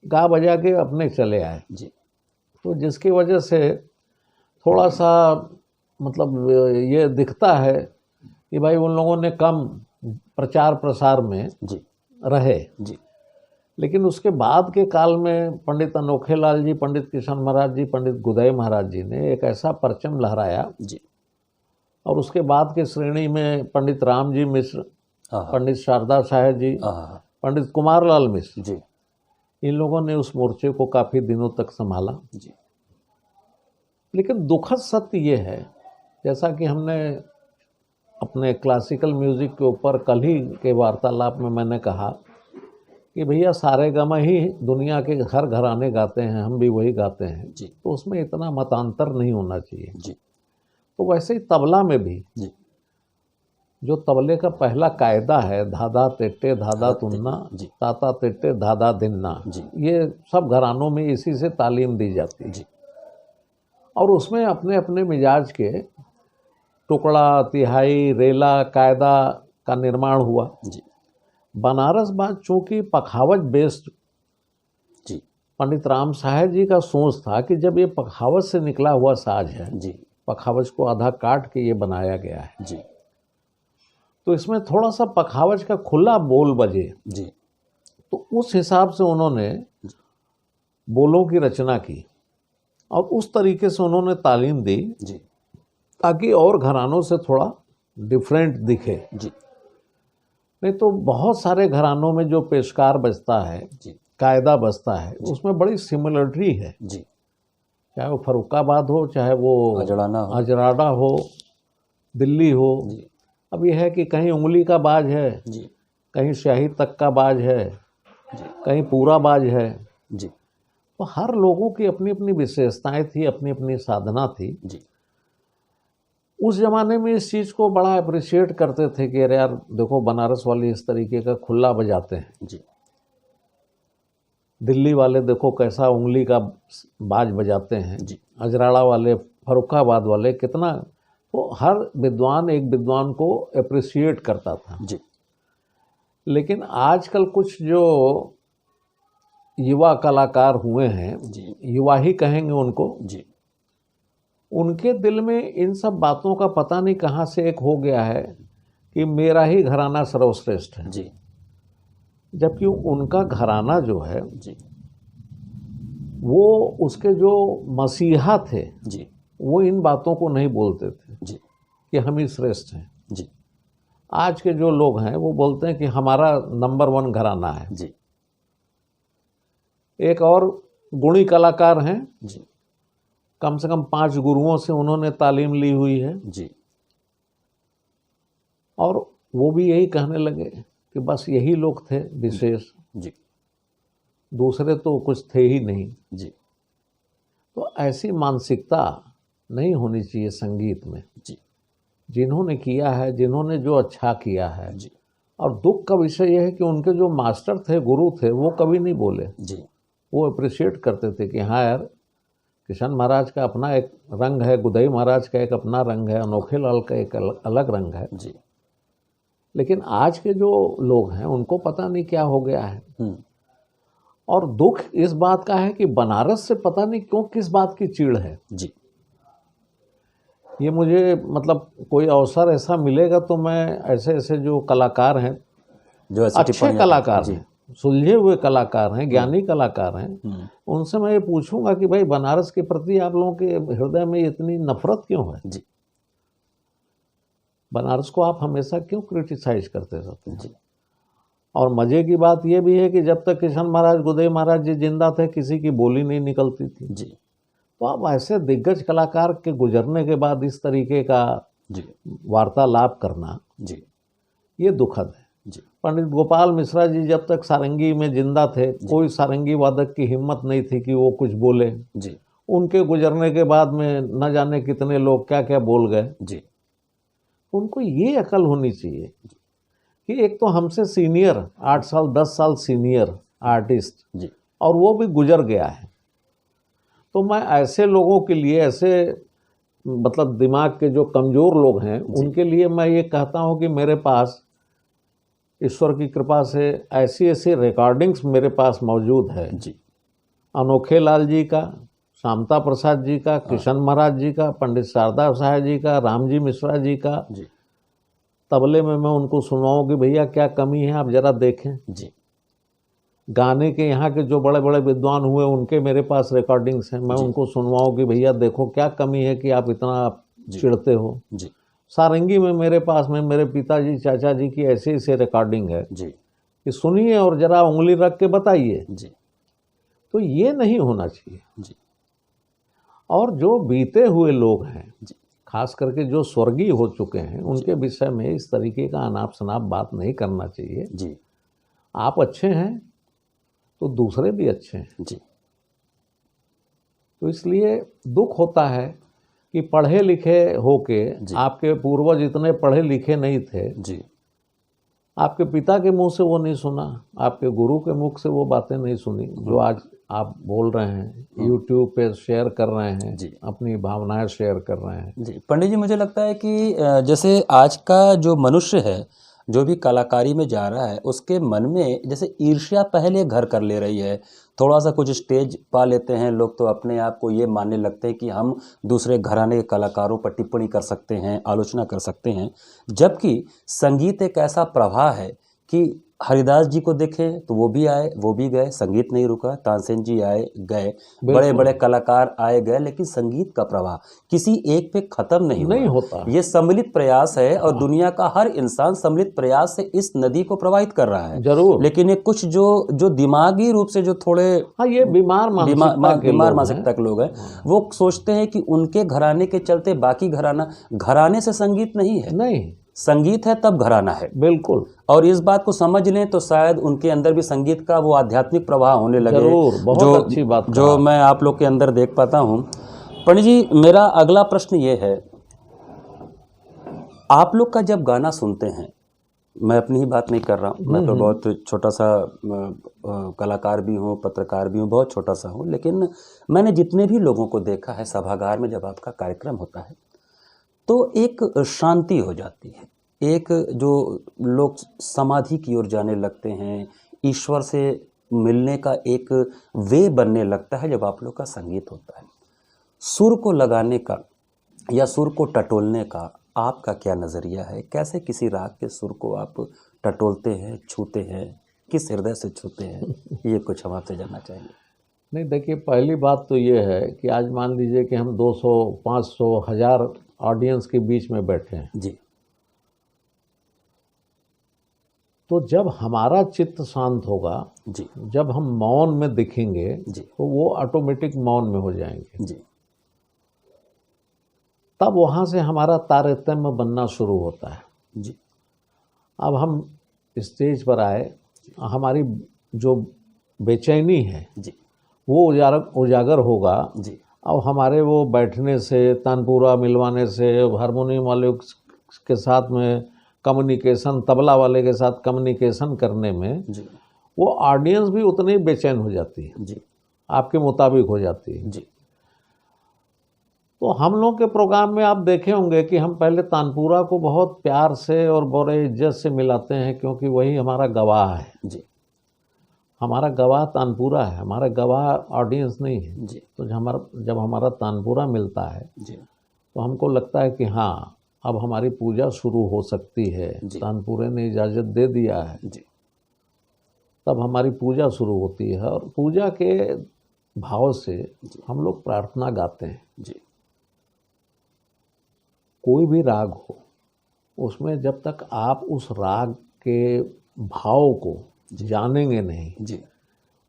गा बजा के अपने चले आए। जी तो जिसकी वजह से थोड़ा सा, मतलब ये दिखता है कि भाई उन लोगों ने कम प्रचार प्रसार में जी रहे। जी लेकिन उसके बाद के काल में पंडित अनोखे लाल जी, पंडित किशन महाराज जी, पंडित गुदई महाराज जी ने एक ऐसा परचम लहराया। जी और उसके बाद के श्रेणी में पंडित राम जी मिश्र, हाँ पंडित शारदा साहेब जी, हाँ पंडित कुमार लाल मिश्र, जी इन लोगों ने उस मोर्चे को काफ़ी दिनों तक संभाला। जी लेकिन दुखद सत्य ये है, जैसा कि हमने अपने क्लासिकल म्यूज़िक के ऊपर कल ही के वार्तालाप में मैंने कहा कि भैया सारे गामा ही दुनिया के हर घराने गाते हैं, हम भी वही गाते हैं, जी तो उसमें इतना मतांतर नहीं होना चाहिए। जी तो वैसे ही तबला में भी जी जो तबले का पहला कायदा है, धाधा तेट्टे धाधा तुन्ना, जी ताता तेट्टे धाधा दिन्ना, जी ये सब घरानों में इसी से तालीम दी जाती है। जी और उसमें अपने अपने मिजाज के टुकड़ा, तिहाई, रेला, कायदा का निर्माण हुआ। जी बनारस बात चूंकि पखावज बेस्ड, जी पंडित राम साहब जी का सोच था कि जब ये पखावज से निकला हुआ साज है, जी पखावज को आधा काट के ये बनाया गया है, जी तो इसमें थोड़ा सा पखावज का खुला बोल बजे, जी तो उस हिसाब से उन्होंने बोलों की रचना की और उस तरीके से उन्होंने तालीम दी जी ताकि और घरानों से थोड़ा डिफरेंट दिखे। जी नहीं तो बहुत सारे घरानों में जो पेशकार बजता है, जी कायदा बजता है, उसमें बड़ी सिमिलरिटी है, जी चाहे वो फर्रुखाबाद हो, चाहे वो अजड़ाना हो। अजराड़ा हो, दिल्ली हो। जी अब यह है कि कहीं उंगली का बाज है, जी कहीं शाही तक का बाज है, जी कहीं पूरा बाज है। जी तो हर लोगों की अपनी अपनी विशेषताएं थी, अपनी अपनी साधना थी। जी उस जमाने में इस चीज़ को बड़ा अप्रिशिएट करते थे कि अरे यार देखो बनारस वाले इस तरीके का खुला बजाते हैं, जी दिल्ली वाले देखो कैसा उंगली का बाज बजाते हैं, जी अजराड़ा वाले, फर्रुखाबाद वाले कितना। तो हर विद्वान एक विद्वान को अप्रिशिएट करता था। जी लेकिन आजकल कुछ जो युवा कलाकार हुए हैं, जी युवा ही कहेंगे उनको, जी उनके दिल में इन सब बातों का पता नहीं कहाँ से एक हो गया है कि मेरा ही घराना सर्वश्रेष्ठ है। जी जबकि उनका घराना जो है जी वो उसके जो मसीहा थे जी वो इन बातों को नहीं बोलते थे जी कि हम ही श्रेष्ठ हैं। जी आज के जो लोग हैं वो बोलते हैं कि हमारा नंबर 1 घराना है। जी एक और गुणी कलाकार हैं, जी कम से कम 5 गुरुओं से उन्होंने तालीम ली हुई है, जी और वो भी यही कहने लगे कि बस यही लोग थे विशेष, जी दूसरे तो कुछ थे ही नहीं। जी तो ऐसी मानसिकता नहीं होनी चाहिए संगीत में। जी जिन्होंने किया है, जिन्होंने जो अच्छा किया है, जी और दुख का विषय यह है कि उनके जो मास्टर थे, गुरु थे, वो कभी नहीं बोले। जी वो अप्रिशिएट करते थे कि हाँ यार, किशन महाराज का अपना एक रंग है, गुदई महाराज का एक अपना रंग है, अनोखे लाल का एक अलग रंग है। जी लेकिन आज के जो लोग हैं उनको पता नहीं क्या हो गया है। और दुख इस बात का है कि बनारस से पता नहीं क्यों किस बात की चिढ़ है। जी ये मुझे मतलब कोई अवसर ऐसा मिलेगा तो मैं ऐसे ऐसे जो कलाकार हैं, जो ऐसी अच्छे टिप्पणियां कलाकार जी हैं, सुलझे हुए कलाकार हैं, ज्ञानी कलाकार हैं, उनसे मैं ये पूछूंगा कि भाई बनारस के प्रति आप लोगों के हृदय में इतनी नफरत क्यों है? जी बनारस को आप हमेशा क्यों क्रिटिसाइज करते रहते हैं? जी और मजे की बात यह भी है कि जब तक किशन महाराज, गुदई महाराज जी जिंदा थे, किसी की बोली नहीं निकलती थी। जी तो आप ऐसे दिग्गज कलाकार के गुजरने के बाद इस तरीके का जी वार्तालाप करना, जी ये दुखद है। जी पंडित गोपाल मिश्रा जी जब तक सारंगी में जिंदा थे, कोई सारंगी वादक की हिम्मत नहीं थी कि वो कुछ बोले। जी उनके गुजरने के बाद में न जाने कितने लोग क्या क्या बोल गए। जी उनको ये अकल होनी चाहिए कि एक तो हमसे सीनियर, 8 साल 10 साल सीनियर आर्टिस्ट, जी और वो भी गुजर गया है। तो मैं ऐसे लोगों के लिए, ऐसे मतलब दिमाग के जो कमज़ोर लोग हैं, उनके लिए मैं ये कहता हूँ कि मेरे पास ईश्वर की कृपा से ऐसी ऐसी रिकॉर्डिंग्स मेरे पास मौजूद है। जी अनोखे लाल जी का, शामता प्रसाद जी का, किशन महाराज जी का, पंडित शारदा साहब जी का, रामजी मिश्रा जी का। जी तबले में मैं उनको सुनवाऊँ कि भैया क्या कमी है, आप ज़रा देखें। जी गाने के यहाँ के जो बड़े बड़े विद्वान हुए, उनके मेरे पास रिकॉर्डिंग्स हैं, मैं उनको सुनवाऊँ कि भैया देखो क्या कमी है कि आप इतना चिढ़ते हो। जी सारंगी में मेरे पास में मेरे पिताजी, चाचा जी की ऐसे ऐसे रिकॉर्डिंग है जी कि सुनिए और ज़रा उंगली रख के बताइए। जी तो ये नहीं होना चाहिए। जी और जो बीते हुए लोग हैं, जी खास करके जो स्वर्गीय हो चुके हैं, उनके विषय में इस तरीके का अनाप शनाप बात नहीं करना चाहिए। जी आप अच्छे हैं, तो दूसरे भी अच्छे हैं। जी तो इसलिए दुख होता है कि पढ़े लिखे होके आपके पूर्वज इतने पढ़े लिखे नहीं थे, जी आपके पिता के मुंह से वो नहीं सुना, आपके गुरु के मुख से वो बातें नहीं सुनी जो आज आप बोल रहे हैं, यूट्यूब पे शेयर कर रहे हैं, जी। अपनी भावनाएं शेयर कर रहे हैं। जी पंडित जी, मुझे लगता है कि जैसे आज का जो मनुष्य है, जो भी कलाकारी में जा रहा है, उसके मन में जैसे ईर्ष्या पहले घर कर ले रही है। थोड़ा सा कुछ स्टेज पा लेते हैं लोग तो अपने आप को ये मानने लगते हैं कि हम दूसरे घराने के कलाकारों पर टिप्पणी कर सकते हैं, आलोचना कर सकते हैं। जबकि संगीत एक ऐसा प्रवाह है कि हरिदास जी को देखें तो वो भी आए, वो भी गए, संगीत नहीं रुका। तानसेन जी आए, गए, बड़े बड़े कलाकार आए गए, लेकिन संगीत का प्रवाह किसी एक पे खत्म नहीं नहीं हुआ। होता। ये सम्मिलित प्रयास है और दुनिया का हर इंसान सम्मिलित प्रयास से इस नदी को प्रवाहित कर रहा है। जरूर। लेकिन ये कुछ जो दिमागी रूप से जो थोड़े हाँ, ये बीमार मानसिकता के लोग हैं, वो सोचते हैं कि उनके घराने के चलते बाकी घराने से संगीत नहीं है। नहीं, संगीत है तब घराना है। बिल्कुल। और इस बात को समझ लें तो शायद उनके अंदर भी संगीत का वो आध्यात्मिक प्रवाह होने लगे। जरूर, बहुत अच्छी बात जो मैं आप लोग के अंदर देख पाता हूँ। पंडित जी, मेरा अगला प्रश्न ये है, आप लोग का जब गाना सुनते हैं, मैं अपनी ही बात नहीं कर रहा हूँ, मैं तो बहुत छोटा सा कलाकार भी हूँ, पत्रकार भी हूँ, बहुत छोटा सा हूँ, लेकिन मैंने जितने भी लोगों को देखा है सभागार में जब आपका कार्यक्रम होता है तो एक शांति हो जाती है, एक जो लोग समाधि की ओर जाने लगते हैं, ईश्वर से मिलने का एक वे बनने लगता है जब आप लोग का संगीत होता है। सुर को लगाने का या सुर को टटोलने का आपका क्या नज़रिया है? कैसे किसी राग के सुर को आप टटोलते हैं, छूते हैं, किस हृदय से छूते हैं? ये कुछ हम आपसे जानना चाहेंगे। नहीं, देखिए, पहली बात तो ये है कि आज मान लीजिए कि हम 200, 500, 1000 ऑडियंस के बीच में बैठे हैं, जी तो जब हमारा चित्त शांत होगा, जी जब हम मौन में दिखेंगे, जी तो वो ऑटोमेटिक मौन में हो जाएंगे। जी तब वहाँ से हमारा तारतम्य बनना शुरू होता है। जी अब हम स्टेज पर आए, हमारी जो बेचैनी है जी वो उजागर होगा। जी अब हमारे वो बैठने से, तानपुरा मिलवाने से, हारमोनियम वाले के साथ में कम्युनिकेशन, तबला वाले के साथ कम्युनिकेशन करने में जी वो ऑडियंस भी उतनी ही बेचैन हो जाती है, जी आपके मुताबिक हो जाती है। जी तो हम लोग के प्रोग्राम में आप देखे होंगे कि हम पहले तानपुरा को बहुत प्यार से और बड़े इज्जत से मिलाते हैं, क्योंकि वही हमारा गवाह है। जी हमारा गवाह तानपुरा है, हमारा गवाह ऑडियंस नहीं है। जी तो जब हमारा तानपुरा मिलता है जी तो हमको लगता है कि हाँ, अब हमारी पूजा शुरू हो सकती है, तानपुरे ने इजाज़त दे दिया है। जी तब हमारी पूजा शुरू होती है और पूजा के भाव से हम लोग प्रार्थना गाते हैं। जी कोई भी राग हो, उसमें जब तक आप उस राग के भाव को जानेंगे नहीं, जी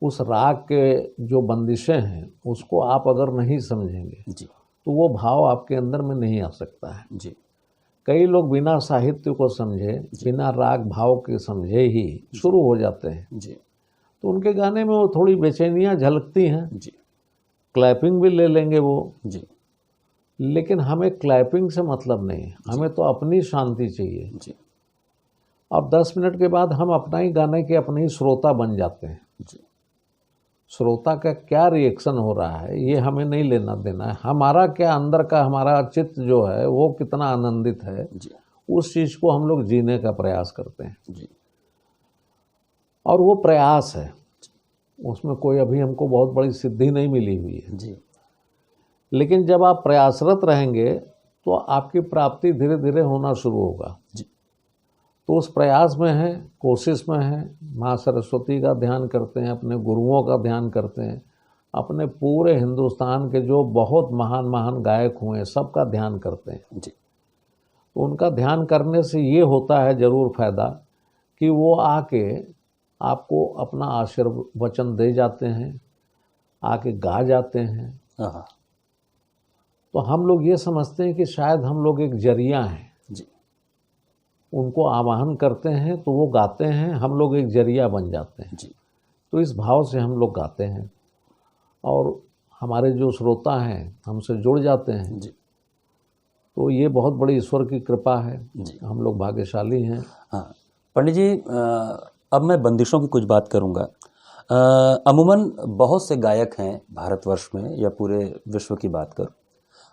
उस राग के जो बंदिशें हैं उसको आप अगर नहीं समझेंगे, जी तो वो भाव आपके अंदर में नहीं आ सकता है। जी कई लोग बिना साहित्य को समझे, बिना राग भाव के समझे ही शुरू हो जाते हैं, जी तो उनके गाने में वो थोड़ी बेचैनियाँ झलकती हैं। जी क्लैपिंग भी ले लेंगे वो, जी लेकिन हमें क्लैपिंग से मतलब नहीं है, हमें तो अपनी शांति चाहिए। जी अब 10 मिनट के बाद हम अपना ही गाने के अपने ही श्रोता बन जाते हैं। जी श्रोता का क्या रिएक्शन हो रहा है ये हमें नहीं लेना देना है, हमारा क्या अंदर का हमारा चित्त जो है वो कितना आनंदित है, जी उस चीज़ को हम लोग जीने का प्रयास करते हैं। जी और वो प्रयास है, उसमें कोई अभी हमको बहुत बड़ी सिद्धि नहीं मिली हुई है, जी लेकिन जब आप प्रयासरत रहेंगे तो आपकी प्राप्ति धीरे धीरे होना शुरू होगा। जी तो उस प्रयास में है, कोशिश में है, माँ सरस्वती का ध्यान करते हैं, अपने गुरुओं का ध्यान करते हैं, अपने पूरे हिंदुस्तान के जो बहुत महान महान गायक हुए सबका ध्यान करते हैं। जी तो उनका ध्यान करने से ये होता है ज़रूर फ़ायदा कि वो आके आपको अपना आशीर्वचन दे जाते हैं, आके गा जाते हैं। हाँ तो हम लोग ये समझते हैं कि शायद हम लोग एक जरिया हैं, जी उनको आवाहन करते हैं तो वो गाते हैं, हम लोग एक जरिया बन जाते हैं। जी तो इस भाव से हम लोग गाते हैं और हमारे जो श्रोता हैं हमसे जुड़ जाते हैं। जी तो ये बहुत बड़ी ईश्वर की कृपा है, जी। हम लोग भाग्यशाली हैं। हाँ पंडित जी, अब मैं बंदिशों की कुछ बात करूँगा। अमूमन बहुत से गायक हैं भारतवर्ष में या पूरे विश्व की बात करूँ,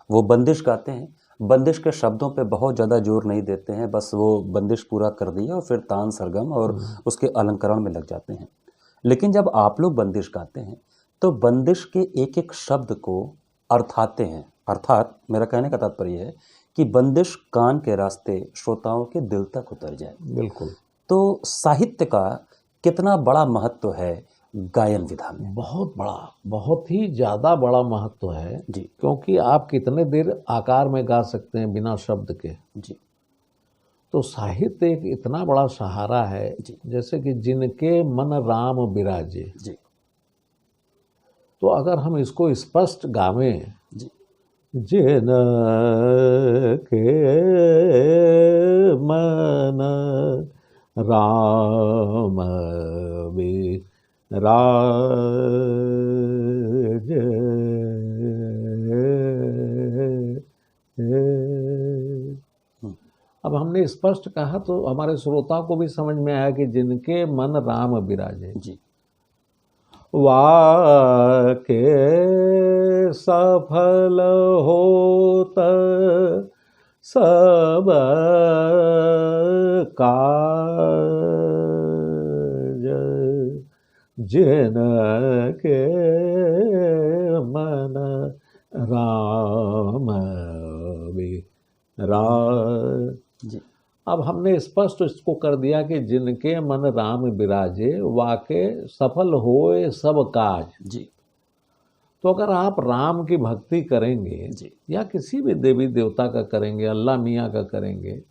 वो बंदिश गाते हैं, बंदिश के शब्दों पे बहुत ज़्यादा जोर नहीं देते हैं, बस वो बंदिश पूरा कर दिया और फिर तान सरगम और उसके अलंकरण में लग जाते हैं। लेकिन जब आप लोग बंदिश गाते हैं तो बंदिश के एक एक शब्द को अर्थाते हैं, अर्थात मेरा कहने का तात्पर्य है कि बंदिश कान के रास्ते श्रोताओं के दिल तक उतर जाए। बिल्कुल। तो साहित्य का कितना बड़ा महत्व है गायन विधा में? बहुत बड़ा, बहुत ही ज़्यादा बड़ा महत्व है जी क्योंकि आप कितने देर आकार में गा सकते हैं बिना शब्द के। जी तो साहित्य एक इतना बड़ा सहारा है, जी। जैसे कि जिनके मन राम बिराजे। जी तो अगर हम इसको स्पष्ट गावें, जी जिन के मन राम बिराजे। अब हमने स्पष्ट कहा तो हमारे श्रोता को भी समझ में आया कि जिनके मन राम बिराजे। जी वाके सफल होत सब काज, जिनके मन राम बिराजे। जी अब हमने स्पष्ट इसको कर दिया कि जिनके मन राम बिराजे वाके सफल होए सब काज। जी तो अगर आप राम की भक्ति करेंगे जी या किसी भी देवी देवता का करेंगे, अल्लाह मियाँ का करेंगे,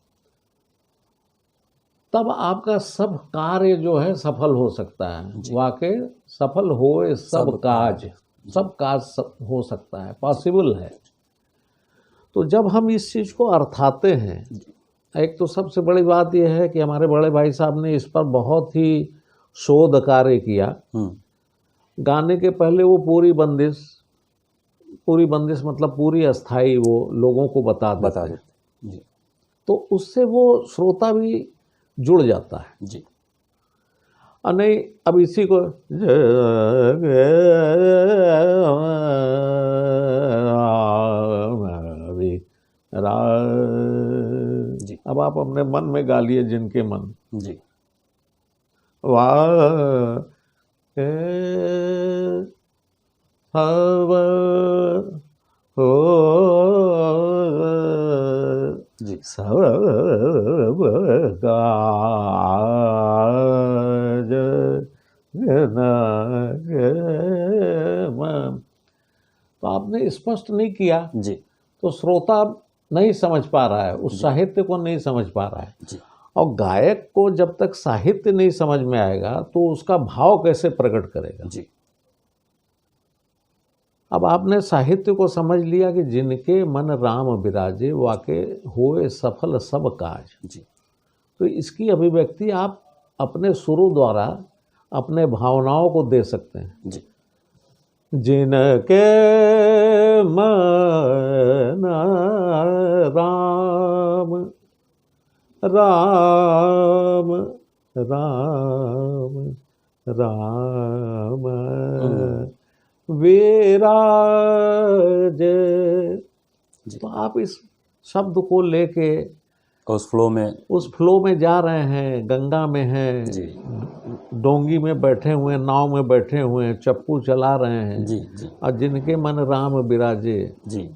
तब आपका सब कार्य जो है सफल हो सकता है। वाके सफल होए सब काज, सब काज हो सकता है, पॉसिबल है। तो जब हम इस चीज़ को अर्थाते हैं, एक तो सबसे बड़ी बात यह है कि हमारे बड़े भाई साहब ने इस पर बहुत ही शोध कार्य किया। गाने के पहले वो पूरी बंदिश मतलब पूरी अस्थाई वो लोगों को बता देते। जी तो उससे वो श्रोता भी जुड़ जाता है। जी नहीं अब इसी को जी अब आप अपने मन में गा लिए जिनके मन। जी वाह के हव हो जी सब काज, तो आपने स्पष्ट नहीं किया जी तो श्रोता नहीं समझ पा रहा है, उस साहित्य को नहीं समझ पा रहा है। जी और गायक को जब तक साहित्य नहीं समझ में आएगा तो उसका भाव कैसे प्रकट करेगा। जी अब आपने साहित्य को समझ लिया कि जिनके मन राम बिराजे वाके होए सफल सब काज। जी तो इसकी अभिव्यक्ति आप अपने सुरों द्वारा अपने भावनाओं को दे सकते हैं। जी जिनके मन राम राम राम राम विराजे। तो आप इस शब्द को लेके उस फ्लो में जा रहे हैं, गंगा में हैं, जी डोंगी में बैठे हुए हैं, नाव में बैठे हुए हैं, चप्पू चला रहे हैं जी जी और जिनके मन राम बिराजे जी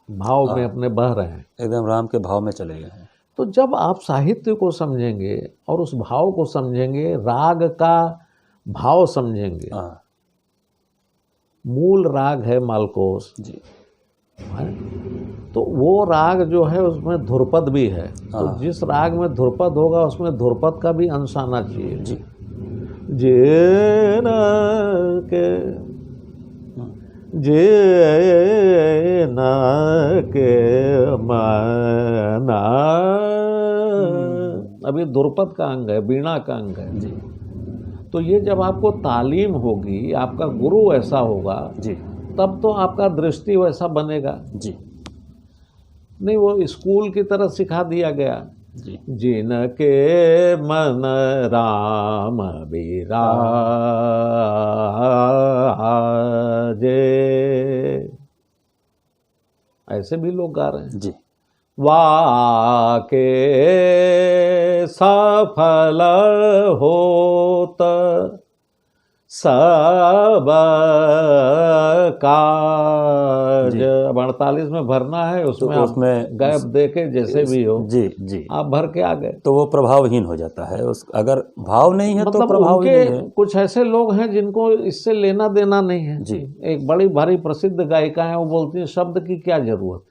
भाव में अपने बह रहे हैं। एकदम राम के भाव में चले गए हैं। तो जब आप साहित्य को समझेंगे और उस भाव को समझेंगे, राग का भाव समझेंगे। हाँ मूल राग है मालकोस जी तो वो राग जो है उसमें ध्रुपद भी है। तो जिस राग में ध्रुपद होगा उसमें ध्रुपद का भी अंश आना चाहिए। जी जिन के मना, अब ये ध्रुपद का अंग है, वीणा का अंग है। जी तो ये जब आपको तालीम होगी, आपका गुरु ऐसा होगा, जी तब तो आपका दृष्टि वैसा बनेगा। जी नहीं, वो स्कूल की तरह सिखा दिया गया, जी जिनके मन राम बिराजे, ऐसे भी लोग गा रहे हैं। जी वाके सफल होत सब काज। जी। अब 48 में भरना है, तो उसमें आप उसमें गैप दे के जैसे भी हो जी जी आप भर के आ गए। तो वो प्रभावहीन हो जाता है। उस अगर भाव नहीं है तो मतलब प्रभाव ही नहीं उनके है। कुछ ऐसे लोग हैं जिनको इससे लेना देना नहीं है। जी। एक बड़ी भारी प्रसिद्ध गायिका है, वो बोलती है शब्द की क्या जरूरत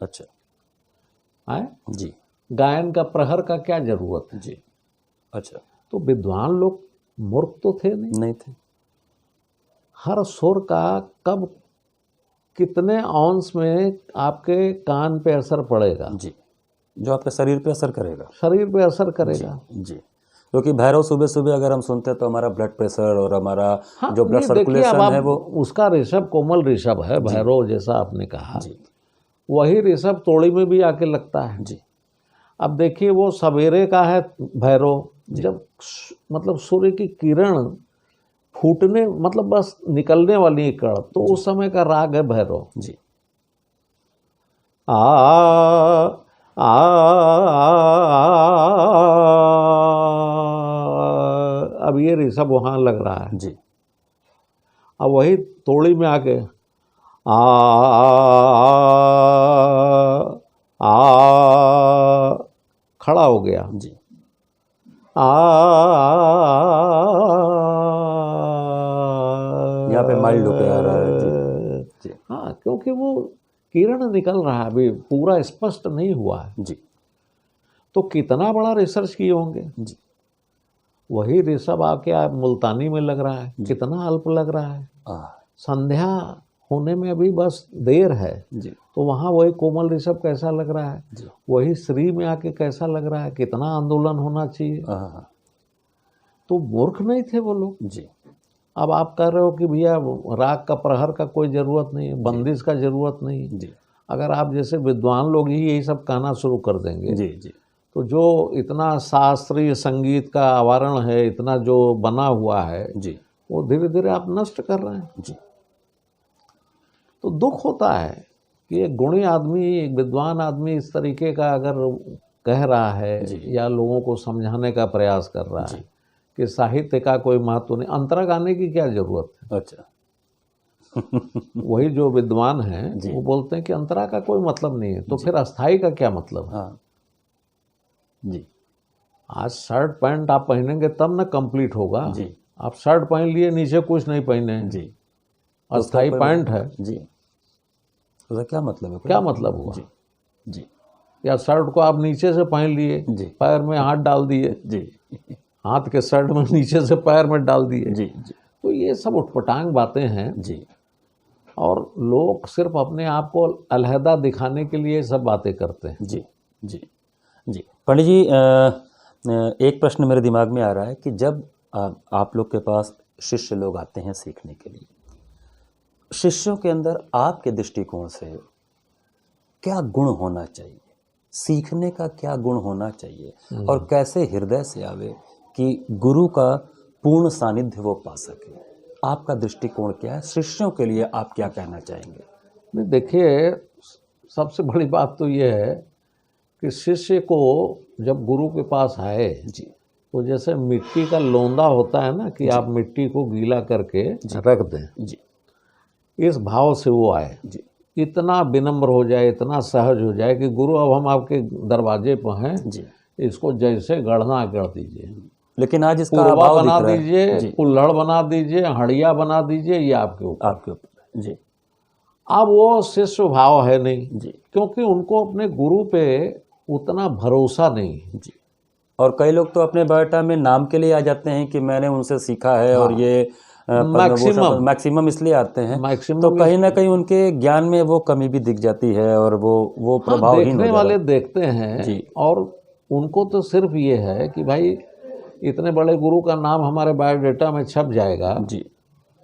अच्छा है, जी गायन का प्रहर का क्या जरूरत है। जी अच्छा तो विद्वान लोग मूर्ख तो थे नहीं। नहीं थे। हर सुर का कब कितने औंस में आपके कान पे असर पड़ेगा, जी जो आपके शरीर पे असर करेगा। शरीर पे असर करेगा। जी क्योंकि भैरव सुबह सुबह अगर हम सुनते हैं तो हमारा ब्लड प्रेशर और हमारा हाँ, जो ब्लड नहीं देखिए, अब सर्कुलेशन आप है वो उसका ऋषभ कोमल ऋषभ है, भैरव जैसा आपने कहा, जी वही ऋषभ तोड़ी में भी आके लगता है। जी अब देखिए, वो सवेरे का है भैरव, जब मतलब सूर्य की किरण फूटने मतलब बस निकलने वाली है कण, तो उस समय का राग है भैरव। जी आ अब ये ऋषभ वहां लग रहा है। जी अब वही तोड़ी में आके आ खड़ा हो गया। जी यहाँ पे माइल्ड होके आ रहा है। जी हाँ, क्योंकि वो किरण निकल रहा है, अभी पूरा स्पष्ट नहीं हुआ है। जी तो कितना बड़ा रिसर्च किए होंगे। जी वही ऋषभ आके आप मुल्तानी में लग रहा है, कितना अल्प लग रहा है। संध्या होने में अभी बस देर है, जी तो वहाँ वही कोमल ऋषभ कैसा लग रहा है, जी वही श्री में आके कैसा लग रहा है, कितना आंदोलन होना चाहिए। तो मूर्ख नहीं थे वो लोग। जी अब आप कह रहे हो कि भैया राग का प्रहर का कोई ज़रूरत नहीं है, बंदिश का ज़रूरत नहीं है। जी अगर आप जैसे विद्वान लोग ही यही सब कहना शुरू कर देंगे, जी जी तो जो इतना शास्त्रीय संगीत का आवरण है, इतना जो बना हुआ है, जी वो धीरे धीरे आप नष्ट कर रहे हैं। जी तो दुख होता है कि एक गुणी आदमी, एक विद्वान आदमी इस तरीके का अगर कह रहा है या लोगों को समझाने का प्रयास कर रहा है कि साहित्य का कोई महत्व नहीं, अंतरा गाने की क्या जरूरत है। अच्छा वही जो विद्वान हैं वो बोलते हैं कि अंतरा का कोई मतलब नहीं है, तो फिर अस्थाई का क्या मतलब है। जी आज शर्ट पैंट आप पहनेंगे तब ना कंप्लीट होगा। जी आप शर्ट पहन लिए, नीचे कुछ नहीं पहने जी अस्थाई पैंट है, जी उसका क्या मतलब है, क्या मतलब हुआ। जी जी या शर्ट को आप नीचे से पहन लिए, जी पैर में हाथ डाल दिए, जी हाथ के शर्ट में नीचे से पैर में डाल दिए। जी जी तो ये सब उठपटांग बातें हैं, जी और लोग सिर्फ अपने आप को अलहदा दिखाने के लिए सब बातें करते हैं। जी जी जी पंडित जी, एक प्रश्न मेरे दिमाग में आ रहा है कि जब आप लोग के पास शिष्य लोग आते हैं सीखने के लिए, शिष्यों के अंदर आपके दृष्टिकोण से क्या गुण होना चाहिए, सीखने का क्या गुण होना चाहिए, और कैसे हृदय से आवे कि गुरु का पूर्ण सानिध्य वो पा सके। आपका दृष्टिकोण क्या है, शिष्यों के लिए आप क्या कहना चाहेंगे? नहीं, देखिए, सबसे बड़ी बात तो ये है कि शिष्य को जब गुरु के पास आए जी तो जैसे मिट्टी का लोंदा होता है ना, कि आप मिट्टी को गीला करके रख दें, जी इस भाव से वो आए। जी इतना विनम्र हो जाए, इतना सहज हो जाए कि गुरु अब हम आपके दरवाजे पर हैं, जी इसको जैसे गढ़ना गढ़ दीजिए, लेकिन आज इसका पुरवा अभाव बना दिख रहा है। दीजिए, जी कुल्हड़ बना दीजिए, हड़िया बना दीजिए, ये आपके ऊपर। आपके ऊपर। जी अब वो शिष्य भाव है नहीं, जी क्योंकि उनको अपने गुरु पे उतना भरोसा नहीं। जी और कई लोग तो अपने बायोडाटा में नाम के लिए आ जाते हैं कि मैंने उनसे सीखा है, और ये मैक्सिमम इसलिए आते हैं, तो कहीं ना कहीं उनके ज्ञान में वो कमी भी दिख जाती है, और वो प्रभावहीन हो देखने जाता है। वाले देखते हैं, जी और उनको तो सिर्फ ये है कि भाई इतने बड़े गुरु का नाम हमारे बायोडाटा में छप जाएगा जी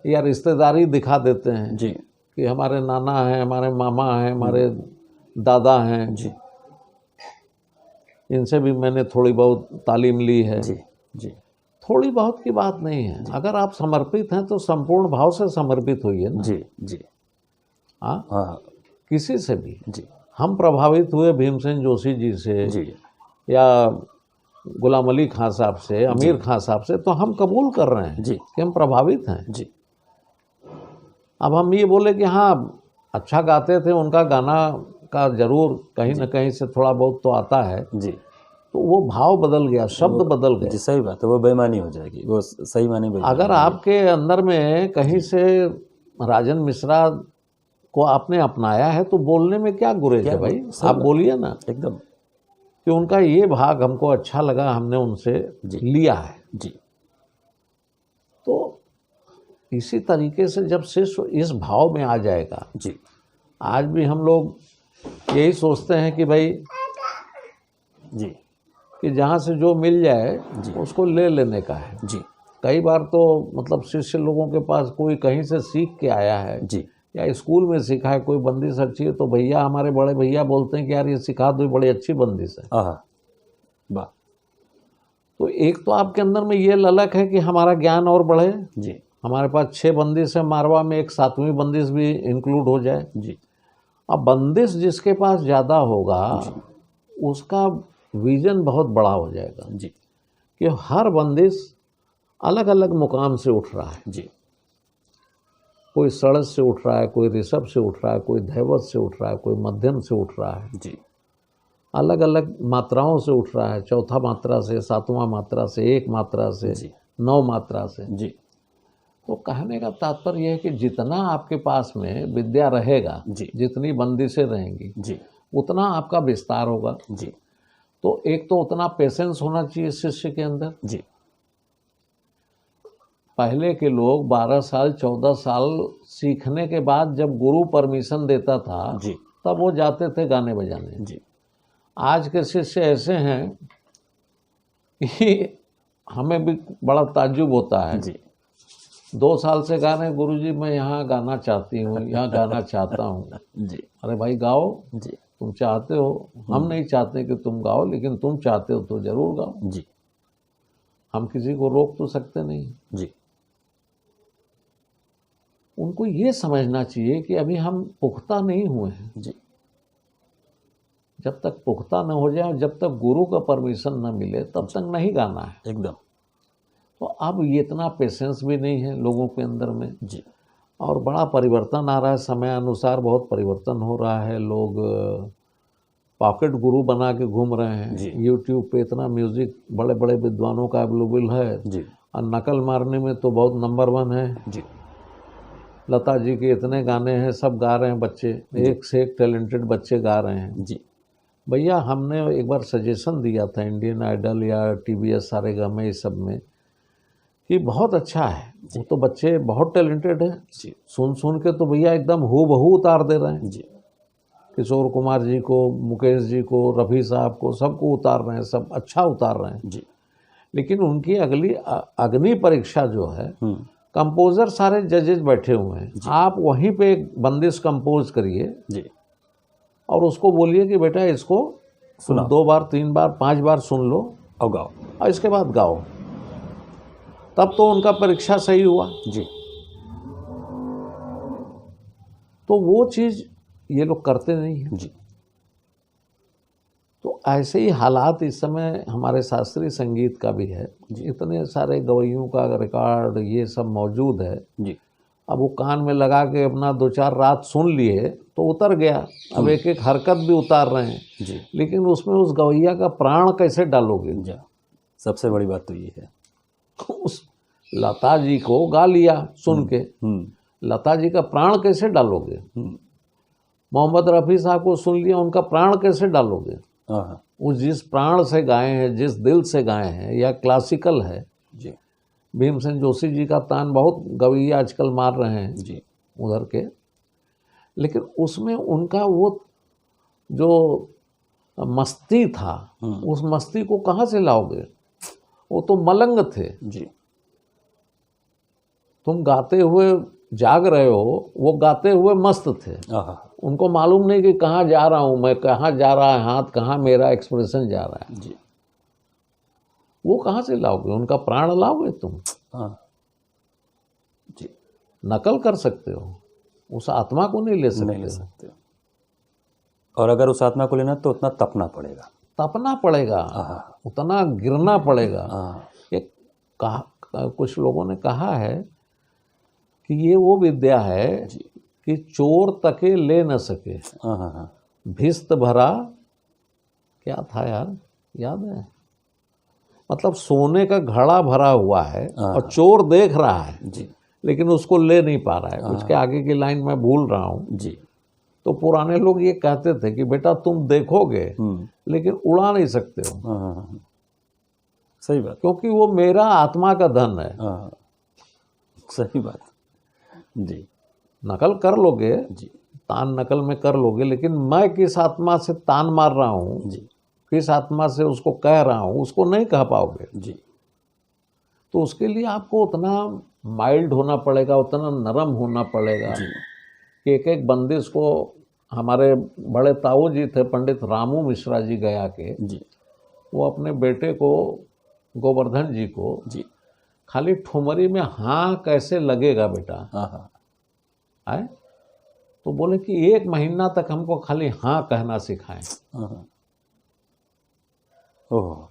या रिश्तेदारी दिखा देते हैं जी कि हमारे नाना हैं, हमारे मामा हैं, हमारे दादा हैं, जी इनसे भी मैंने थोड़ी बहुत तालीम ली है। जी जी थोड़ी बहुत की बात नहीं है, अगर आप समर्पित हैं तो संपूर्ण भाव से समर्पित होइए ना। जी जी हाँ, हाँ किसी से भी। जी हम प्रभावित हुए भीमसेन जोशी जी से जी या गुलाम अली खां साहब से, आमिर खां साहब से, तो हम कबूल कर रहे हैं जी कि हम प्रभावित हैं। जी अब हम ये बोले कि हाँ अच्छा गाते थे, उनका गाना का जरूर कहीं ना कहीं से थोड़ा बहुत तो आता है, जी तो वो भाव बदल गया, शब्द बदल गए। जी सही बात है, वो बेईमानी हो जाएगी, वो सही माने बेईमानी अगर आपके अंदर में कहीं से राजन मिश्रा को आपने अपनाया है तो बोलने में क्या गुरेज है भाई, आप बोलिए ना एकदम कि उनका ये भाग हमको अच्छा लगा, हमने उनसे लिया है। जी तो इसी तरीके से जब शिष्य इस भाव में आ जाएगा, जी आज भी हम लोग यही सोचते हैं कि भाई जी कि जहाँ से जो मिल जाए उसको ले लेने का है। जी कई बार तो मतलब शिष्य लोगों के पास कोई कहीं से सीख के आया है जी या स्कूल में सीखा है कोई बंदिश अच्छी है, तो भैया हमारे बड़े भैया बोलते हैं कि यार ये सिखा दो, बड़ी अच्छी बंदिश है। हाँ वाह तो एक तो आपके अंदर में ये ललक है कि हमारा ज्ञान और बढ़े। जी हमारे पास 6 बंदिश है मारवा में, एक 7वीं बंदिश भी इंक्लूड हो जाए। जी अब बंदिश जिसके पास ज़्यादा होगा उसका विजन बहुत बड़ा हो जाएगा जी कि हर बंदिश अलग अलग मुकाम से उठ रहा है। जी कोई सड़स से उठ रहा है, कोई ऋषभ से उठ रहा है, कोई धैवत से उठ रहा है, कोई मध्यम से उठ रहा है, जी अलग अलग मात्राओं से उठ रहा है, चौथा मात्रा से, 7वां मात्रा से, 1 मात्रा से, 9 मात्रा से। जी तो कहने का तात्पर्य यह है कि जितना आपके पास में विद्या रहेगा, जितनी बंदिशें रहेंगी, जी उतना आपका विस्तार होगा। जी तो एक तो उतना पेशेंस होना चाहिए शिष्य के अंदर। जी पहले के लोग 12 साल 14 साल सीखने के बाद जब गुरु परमिशन देता था तब वो जाते थे गाने बजाने। जी आज के शिष्य ऐसे हैं कि हमें भी बड़ा ताज्जुब होता है। जी 2 साल से गा रहे हैं, गुरुजी मैं यहाँ गाना चाहती हूँ, यहाँ गाना चाहता हूँ। जी अरे भाई गाओ, जी तुम चाहते हो, हम नहीं चाहते कि तुम गाओ, लेकिन तुम चाहते हो तो जरूर गाओ। जी हम किसी को रोक तो सकते नहीं। जी उनको ये समझना चाहिए कि अभी हम पुख्ता नहीं हुए हैं। जी जब तक पुख्ता न हो जाए, जब तक गुरु का परमिशन न मिले, तब तक नहीं गाना है। एकदम। तो अब ये इतना पेशेंस भी नहीं है लोगों के अंदर में जी। और बड़ा परिवर्तन आ रहा है, समय अनुसार बहुत परिवर्तन हो रहा है। लोग पॉकेट गुरु बना के घूम रहे हैं। यूट्यूब पे इतना म्यूजिक बड़े बड़े विद्वानों का अवेलेबल है जी। और नकल मारने में तो बहुत नंबर 1 है जी। लता जी के इतने गाने हैं, सब गा रहे हैं बच्चे, एक से एक टैलेंटेड बच्चे गा रहे हैं। जी भैया हमने एक बार सजेशन दिया था इंडियन आइडल या TBS सारेगामा इस सब में कि बहुत अच्छा है, वो तो बच्चे बहुत टैलेंटेड है। सुन सुन के तो भैया एकदम हूबहू उतार दे रहे हैं। जी। किशोर कुमार जी को, मुकेश जी को, रफ़ी साहब को, सबको उतार रहे हैं, सब अच्छा उतार रहे हैं। जी। लेकिन उनकी अगली अग्नि परीक्षा जो है, कंपोजर सारे जजेस बैठे हुए हैं, आप वहीं पे एक बंदिश कंपोज करिए जी। और उसको बोलिए कि बेटा इसको 2 बार 3 बार 5 बार सुन लो और गाओ और इसके बाद गाओ, तब तो उनका परीक्षा सही हुआ। जी। तो वो चीज़ ये लोग करते नहीं हैं। जी। तो ऐसे ही हालात इस समय हमारे शास्त्रीय संगीत का भी है। इतने सारे गवैयों का रिकॉर्ड ये सब मौजूद है जी। अब वो कान में लगा के अपना 2-4 रात सुन लिए तो उतर गया। अब एक एक हरकत भी उतार रहे हैं जी। लेकिन उसमें उस गवैया का प्राण कैसे डालोगे? सबसे बड़ी बात तो ये है। उस लता जी को गा लिया सुन के, लता जी का प्राण कैसे डालोगे? मोहम्मद रफ़ी साहब को सुन लिया, उनका प्राण कैसे डालोगे? वो जिस प्राण से गाए हैं, जिस दिल से गाए हैं, या क्लासिकल है जी। भीमसेन जोशी जी का तान बहुत गवैया आजकल मार रहे हैं जी उधर के, लेकिन उसमें उनका वो जो मस्ती था, उस मस्ती को कहाँ से लाओगे? वो तो मलंग थे। जी। तुम गाते हुए जाग रहे हो, वो गाते हुए मस्त थे। आहा। उनको मालूम नहीं कि कहाँ जा रहा हूँ मैं, कहाँ जा रहा है हाथ, कहाँ मेरा एक्सप्रेशन जा रहा है। जी। वो कहाँ से लाओगे? उनका प्राण लाओगे तुम? हाँ। जी। नकल कर सकते हो, उस आत्मा को नहीं ले नहीं सकते ले हो। सकते। और अगर उस आत्मा को लेना तो उतना तपना पड़ेगा। तपना पड़ेगा, आहा। उतना गिरना पड़ेगा। हाँ। एक कुछ लोगों ने कहा है कि ये वो विद्या है जी। कि चोर तके ले न सके, हाँ हाँ हाँ। भिस्त भरा, क्या था यार, याद है? मतलब सोने का घड़ा भरा हुआ है और चोर देख रहा है जी। लेकिन उसको ले नहीं पा रहा है। उसके आगे की लाइन मैं भूल रहा हूँ। जी। तो पुराने लोग ये कहते थे कि बेटा तुम देखोगे लेकिन उड़ा नहीं सकते हो, हाँ हाँ हाँ। सही बात। क्योंकि वो मेरा आत्मा का धन है। हाँ, सही बात। जी। नकल कर लोगे, जी। तान नकल में कर लोगे, लेकिन मैं किस आत्मा से तान मार रहा हूँ, जी। किस आत्मा से उसको कह रहा हूँ, उसको नहीं कह पाओगे। जी। तो उसके लिए आपको उतना माइल्ड होना पड़ेगा, उतना नरम होना पड़ेगा जी। कि एक एक बंदिश को। हमारे बड़े ताऊ जी थे, पंडित रामू मिश्रा जी गया के, जी। वो अपने बेटे को, गोवर्धन जी को, जी। खाली ठुमरी में हाँ कैसे लगेगा बेटा, हाँ हाँ। आए, तो बोले कि 1 महीना तक हमको खाली हाँ कहना सिखाएं। हाँ हाँ। ओह।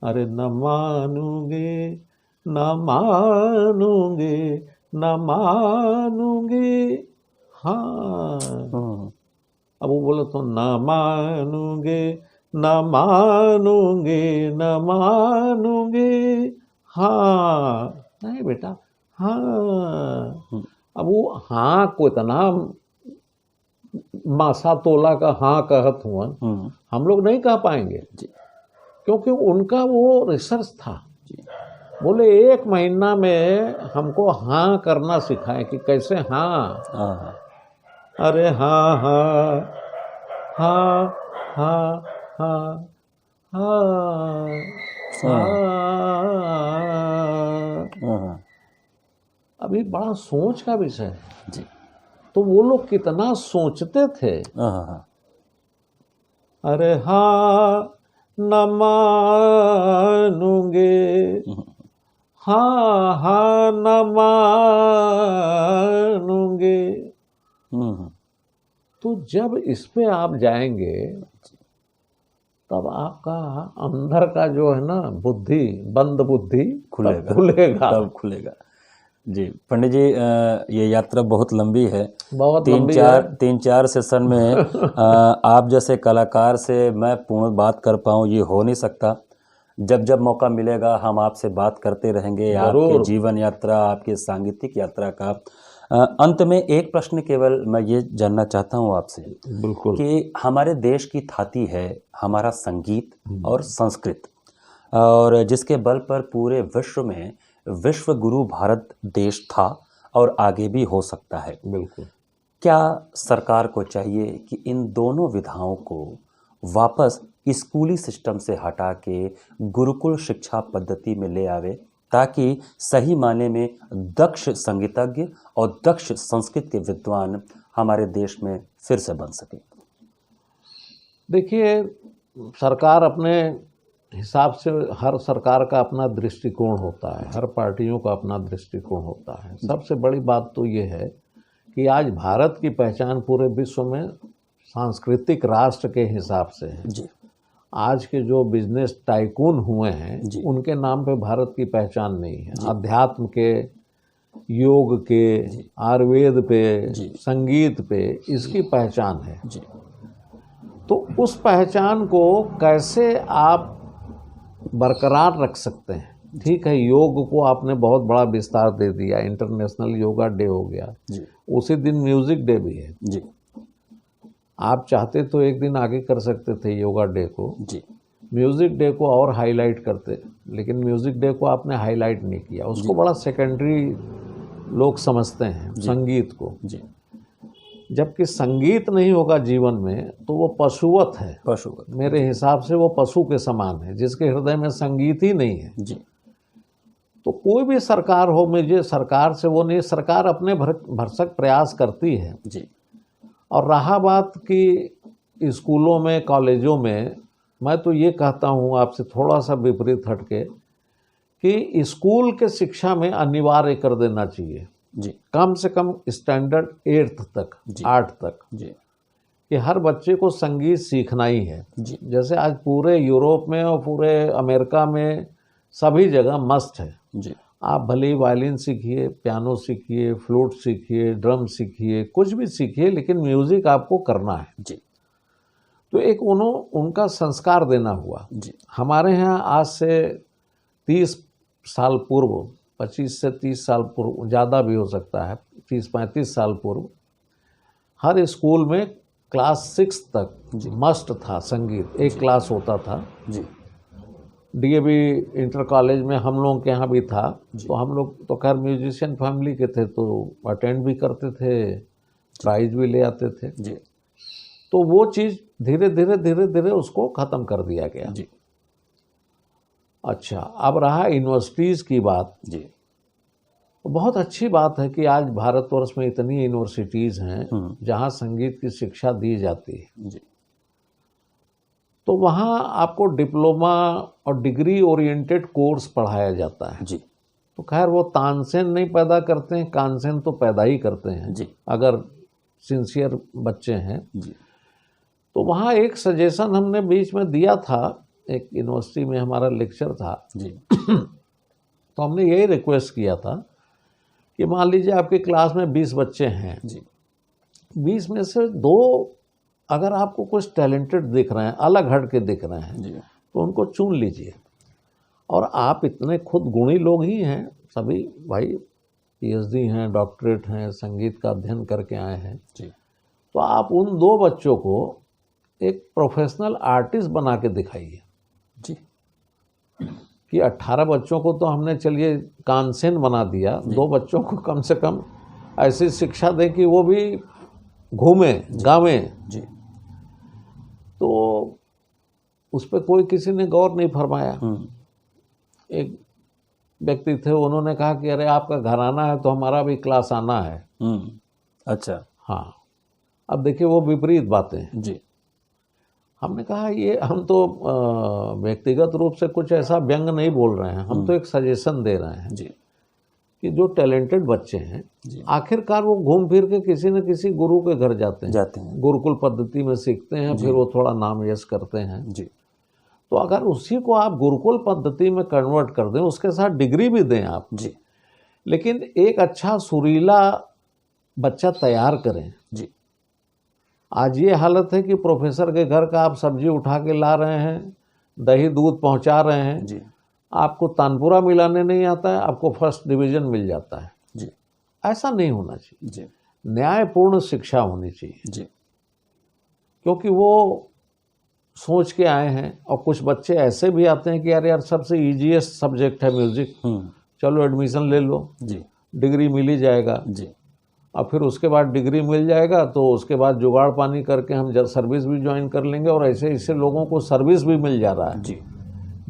अरे न मानूंगे, न मानूंगे, न मानूंगे, हाँ। हाँ। अब वो बोले तो न मानूंगे, न मानूंगे, न मानूंगे, हाँ। नहीं बेटा, हाँ। अब वो हाँ को इतना मासा तोला का हाँ कहत हुआ, हम लोग नहीं कह पाएंगे। जी। क्योंकि उनका वो रिसर्च था। जी। बोले 1 महीना में हमको हाँ करना सिखाए कि कैसे हाँ। हाँ। अरे हाँ हाँ हाँ हाँ हाँ हाँ हाँ। हाँ। अभी बड़ा सोच का विषय है। जी। तो वो लोग कितना सोचते थे। हाँ हाँ। अरे हाँ न मानूंगे, हाँ हाँ न मानूंगे। तो जब इस पे आप जाएंगे तब आपका अंदर का जो है ना बुद्धि, बंद बुद्धि खुलेगा। खुलेगा। तब खुलेगा। जी पंडित जी, ये यात्रा बहुत लंबी है। बहुत लंबी है। 3-4 सेशन में आप जैसे कलाकार से मैं पूर्ण बात कर पाऊँ ये हो नहीं सकता। जब जब मौका मिलेगा हम आपसे बात करते रहेंगे, आपके जीवन यात्रा, आपके सांगीतिक यात्रा का। अंत में एक प्रश्न केवल मैं ये जानना चाहता हूँ आपसे, बिल्कुल, कि हमारे देश की थाती है हमारा संगीत और संस्कृत, और जिसके बल पर पूरे विश्व में विश्व गुरु भारत देश था और आगे भी हो सकता है। बिल्कुल। क्या सरकार को चाहिए कि इन दोनों विधाओं को वापस स्कूली सिस्टम से हटा के गुरुकुल शिक्षा पद्धति में ले आवे, ताकि सही माने में दक्ष संगीतज्ञ और दक्ष संस्कृत के विद्वान हमारे देश में फिर से बन सके? देखिए, सरकार अपने हिसाब से, हर सरकार का अपना दृष्टिकोण होता है, हर पार्टियों का अपना दृष्टिकोण होता है। सबसे बड़ी बात तो ये है कि आज भारत की पहचान पूरे विश्व में सांस्कृतिक राष्ट्र के हिसाब से है। जी। आज के जो बिजनेस टाइकून हुए हैं उनके नाम पे भारत की पहचान नहीं है। अध्यात्म के, योग के, आयुर्वेद पे, संगीत पे इसकी पहचान है। जी। तो उस पहचान को कैसे आप बरकरार रख सकते हैं? ठीक है, योग को आपने बहुत बड़ा विस्तार दे दिया, इंटरनेशनल योगा डे हो गया, उसी दिन म्यूजिक डे भी है। जी। आप चाहते तो एक दिन आगे कर सकते थे योगा डे को, जी। म्यूजिक डे को और हाईलाइट करते, लेकिन म्यूजिक डे को आपने हाईलाइट नहीं किया। उसको बड़ा सेकेंडरी लोग समझते हैं, संगीत को। जी। जबकि संगीत नहीं होगा जीवन में तो वो पशुवत है। पशुवत, मेरे हिसाब से वो पशु के समान है जिसके हृदय में संगीत ही नहीं है। जी तो कोई भी सरकार हो, मुझे सरकार से वो नहीं, सरकार अपने भरसक प्रयास करती है। जी और रहा बात कि स्कूलों में, कॉलेजों में, मैं तो ये कहता हूँ आपसे थोड़ा सा विपरीत हटके कि स्कूल के शिक्षा में अनिवार्य कर देना चाहिए, जी कम से कम स्टैंडर्ड 8th तक, जी। 8 तक, जी कि हर बच्चे को संगीत सीखना ही है। जी जैसे आज पूरे यूरोप में और पूरे अमेरिका में सभी जगह मस्ट है। जी आप भले ही वायलिन सीखिए, पियानो सीखिए, फ्लूट सीखिए, ड्रम सीखिए, कुछ भी सीखिए, लेकिन म्यूज़िक आपको करना है। जी तो एक उनका संस्कार देना हुआ। जी हमारे यहाँ आज से 30 साल पूर्व, 25 से 30 साल पूर्व, ज़्यादा भी हो सकता है, 30-35 साल पूर्व, हर स्कूल में क्लास 6 तक मस्ट था संगीत, एक क्लास होता था। जी डीएवी इंटर कॉलेज में हम लोग के यहाँ भी था। तो हम लोग तो खैर म्यूजिशियन फैमिली के थे, तो अटेंड भी करते थे, प्राइज भी ले आते थे। जी तो वो चीज़ धीरे धीरे उसको ख़त्म कर दिया गया। जी अच्छा, अब रहा यूनिवर्सिटीज़ की बात। जी तो बहुत अच्छी बात है कि आज भारतवर्ष में इतनी यूनिवर्सिटीज़ हैं जहाँ संगीत की शिक्षा दी जाती है। जी तो वहाँ आपको डिप्लोमा और डिग्री ओरिएंटेड कोर्स पढ़ाया जाता है। जी तो खैर वो तानसेन नहीं पैदा करते हैं, कानसेन तो पैदा ही करते हैं जी अगर सिंसियर बच्चे हैं। जी तो वहाँ एक सजेशन हमने बीच में दिया था, एक यूनिवर्सिटी में हमारा लेक्चर था। जी तो हमने यही रिक्वेस्ट किया था कि मान लीजिए आपकी क्लास में 20 बच्चे हैं, जी 20 में से 2 अगर आपको कुछ टैलेंटेड दिख रहे हैं, अलग हट के दिख रहे हैं, जी तो उनको चुन लीजिए। और आप इतने खुद गुणी लोग ही हैं सभी भाई, पीएचडी हैं, डॉक्टरेट हैं, संगीत का अध्ययन करके आए हैं। जी तो आप उन 2 बच्चों को एक प्रोफेशनल आर्टिस्ट बना के दिखाइए जी कि 18 बच्चों को तो हमने चलिए कानसेन बना दिया, 2 बच्चों को कम से कम ऐसी शिक्षा दें कि वो भी घूमें, गावें। जी तो उस पर कोई किसी ने गौर नहीं फरमाया। एक व्यक्ति थे, उन्होंने कहा कि अरे आपका घर आना है तो हमारा भी क्लास आना है। अच्छा, हाँ, अब देखिए वो विपरीत बातें हैं। जी हमने कहा ये हम तो व्यक्तिगत रूप से कुछ ऐसा व्यंग नहीं बोल रहे हैं, हम तो एक सजेशन दे रहे हैं जी कि जो टैलेंटेड बच्चे हैं जी आखिरकार वो घूम फिर के किसी न किसी गुरु के घर जाते हैं, गुरुकुल पद्धति में सीखते हैं, फिर वो थोड़ा नाम यश करते हैं। जी तो अगर उसी को आप गुरुकुल पद्धति में कन्वर्ट कर दें, उसके साथ डिग्री भी दें आप, जी लेकिन एक अच्छा सुरीला बच्चा तैयार करें। जी आज ये हालत है कि प्रोफेसर के घर का आप सब्जी उठा के ला रहे हैं, दही दूध पहुंचा रहे हैं, जी आपको तानपुरा मिलाने नहीं आता है, आपको फर्स्ट डिवीज़न मिल जाता है। जी ऐसा नहीं होना चाहिए। जी न्यायपूर्ण शिक्षा होनी चाहिए, जी क्योंकि वो सोच के आए हैं। और कुछ बच्चे ऐसे भी आते हैं कि यार सबसे ईजीएस्ट सब्जेक्ट है म्यूज़िक, चलो एडमिशन ले लो, जी डिग्री मिल ही जाएगा। जी और फिर उसके बाद डिग्री मिल जाएगा तो उसके बाद जुगाड़ पानी करके हम सर्विस भी ज्वाइन कर लेंगे, और ऐसे ऐसे लोगों को सर्विस भी मिल जा रहा है। जी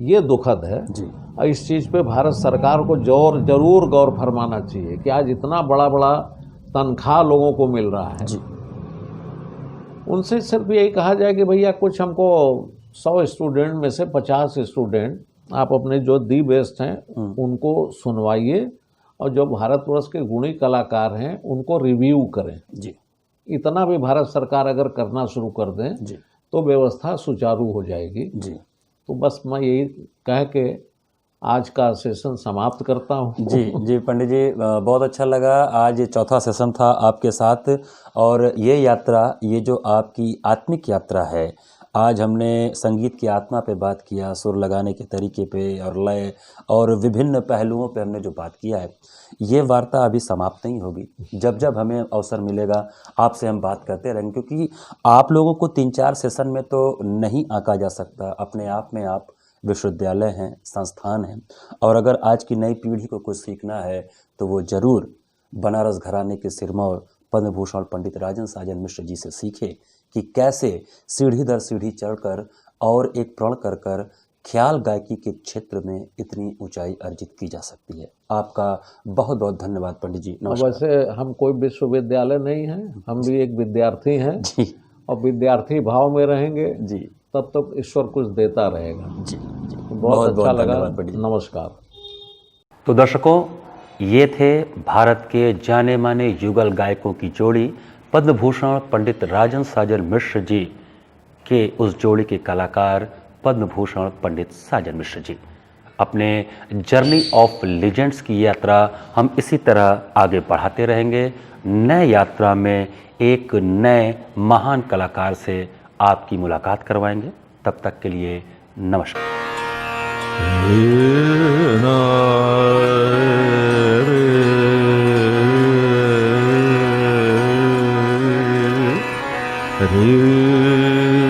ये दुखद है। जी और इस चीज़ पे भारत सरकार को जरूर गौर फरमाना चाहिए कि आज इतना बड़ा बड़ा तनख्वाह लोगों को मिल रहा है। जी उनसे सिर्फ यही कहा जाए कि भैया कुछ हमको 100 स्टूडेंट में से 50 स्टूडेंट आप अपने जो दी बेस्ट हैं उनको सुनवाइए, और जो भारतवर्ष के गुणी कलाकार हैं उनको रिव्यू करें। जी इतना भी भारत सरकार अगर करना शुरू कर दें जी तो व्यवस्था सुचारू हो जाएगी। जी तो बस मैं यही कह के आज का सेशन समाप्त करता हूँ। जी जी पंडित जी, बहुत अच्छा लगा। आज चौथा सेशन था आपके साथ, और ये यात्रा, ये जो आपकी आत्मिक यात्रा है, आज हमने संगीत की आत्मा पे बात किया, सुर लगाने के तरीके पे और लय और विभिन्न पहलुओं पे हमने जो बात किया है, ये वार्ता अभी समाप्त नहीं होगी। जब जब हमें अवसर मिलेगा आपसे हम बात करते रहेंगे, क्योंकि आप लोगों को 3-4 सेशन में तो नहीं आंका जा सकता। अपने आप में आप विश्वविद्यालय हैं, संस्थान हैं, और अगर आज की नई पीढ़ी को कुछ सीखना है तो वो ज़रूर बनारस घराने के सिरमौर पद्म भूषण पंडित राजन साजन मिश्र जी से सीखे कि कैसे सीढ़ी दर सीढ़ी चढ़कर और एक प्रण कर कर ख्याल गायकी के क्षेत्र में इतनी ऊंचाई अर्जित की जा सकती है। आपका बहुत बहुत धन्यवाद पंडित जी, अब नमस्कार। वैसे हम कोई विश्वविद्यालय नहीं है, हम भी एक विद्यार्थी हैं जी और विद्यार्थी भाव में रहेंगे जी तब तक ईश्वर कुछ देता रहेगा। जी जी, बहुत अच्छा लगा। धन्यवाद पंडित जी। नमस्कार। तो दर्शकों, ये थे भारत के जाने माने युगल गायकों की जोड़ी पद्म भूषण पंडित राजन साजन मिश्र जी के उस जोड़ी के कलाकार पद्म भूषण पंडित साजन मिश्र जी। अपने जर्नी ऑफ लीजेंड्स की यात्रा हम इसी तरह आगे बढ़ाते रहेंगे। नए यात्रा में एक नए महान कलाकार से आपकी मुलाकात करवाएंगे। तब तक के लिए नमस्कार। रे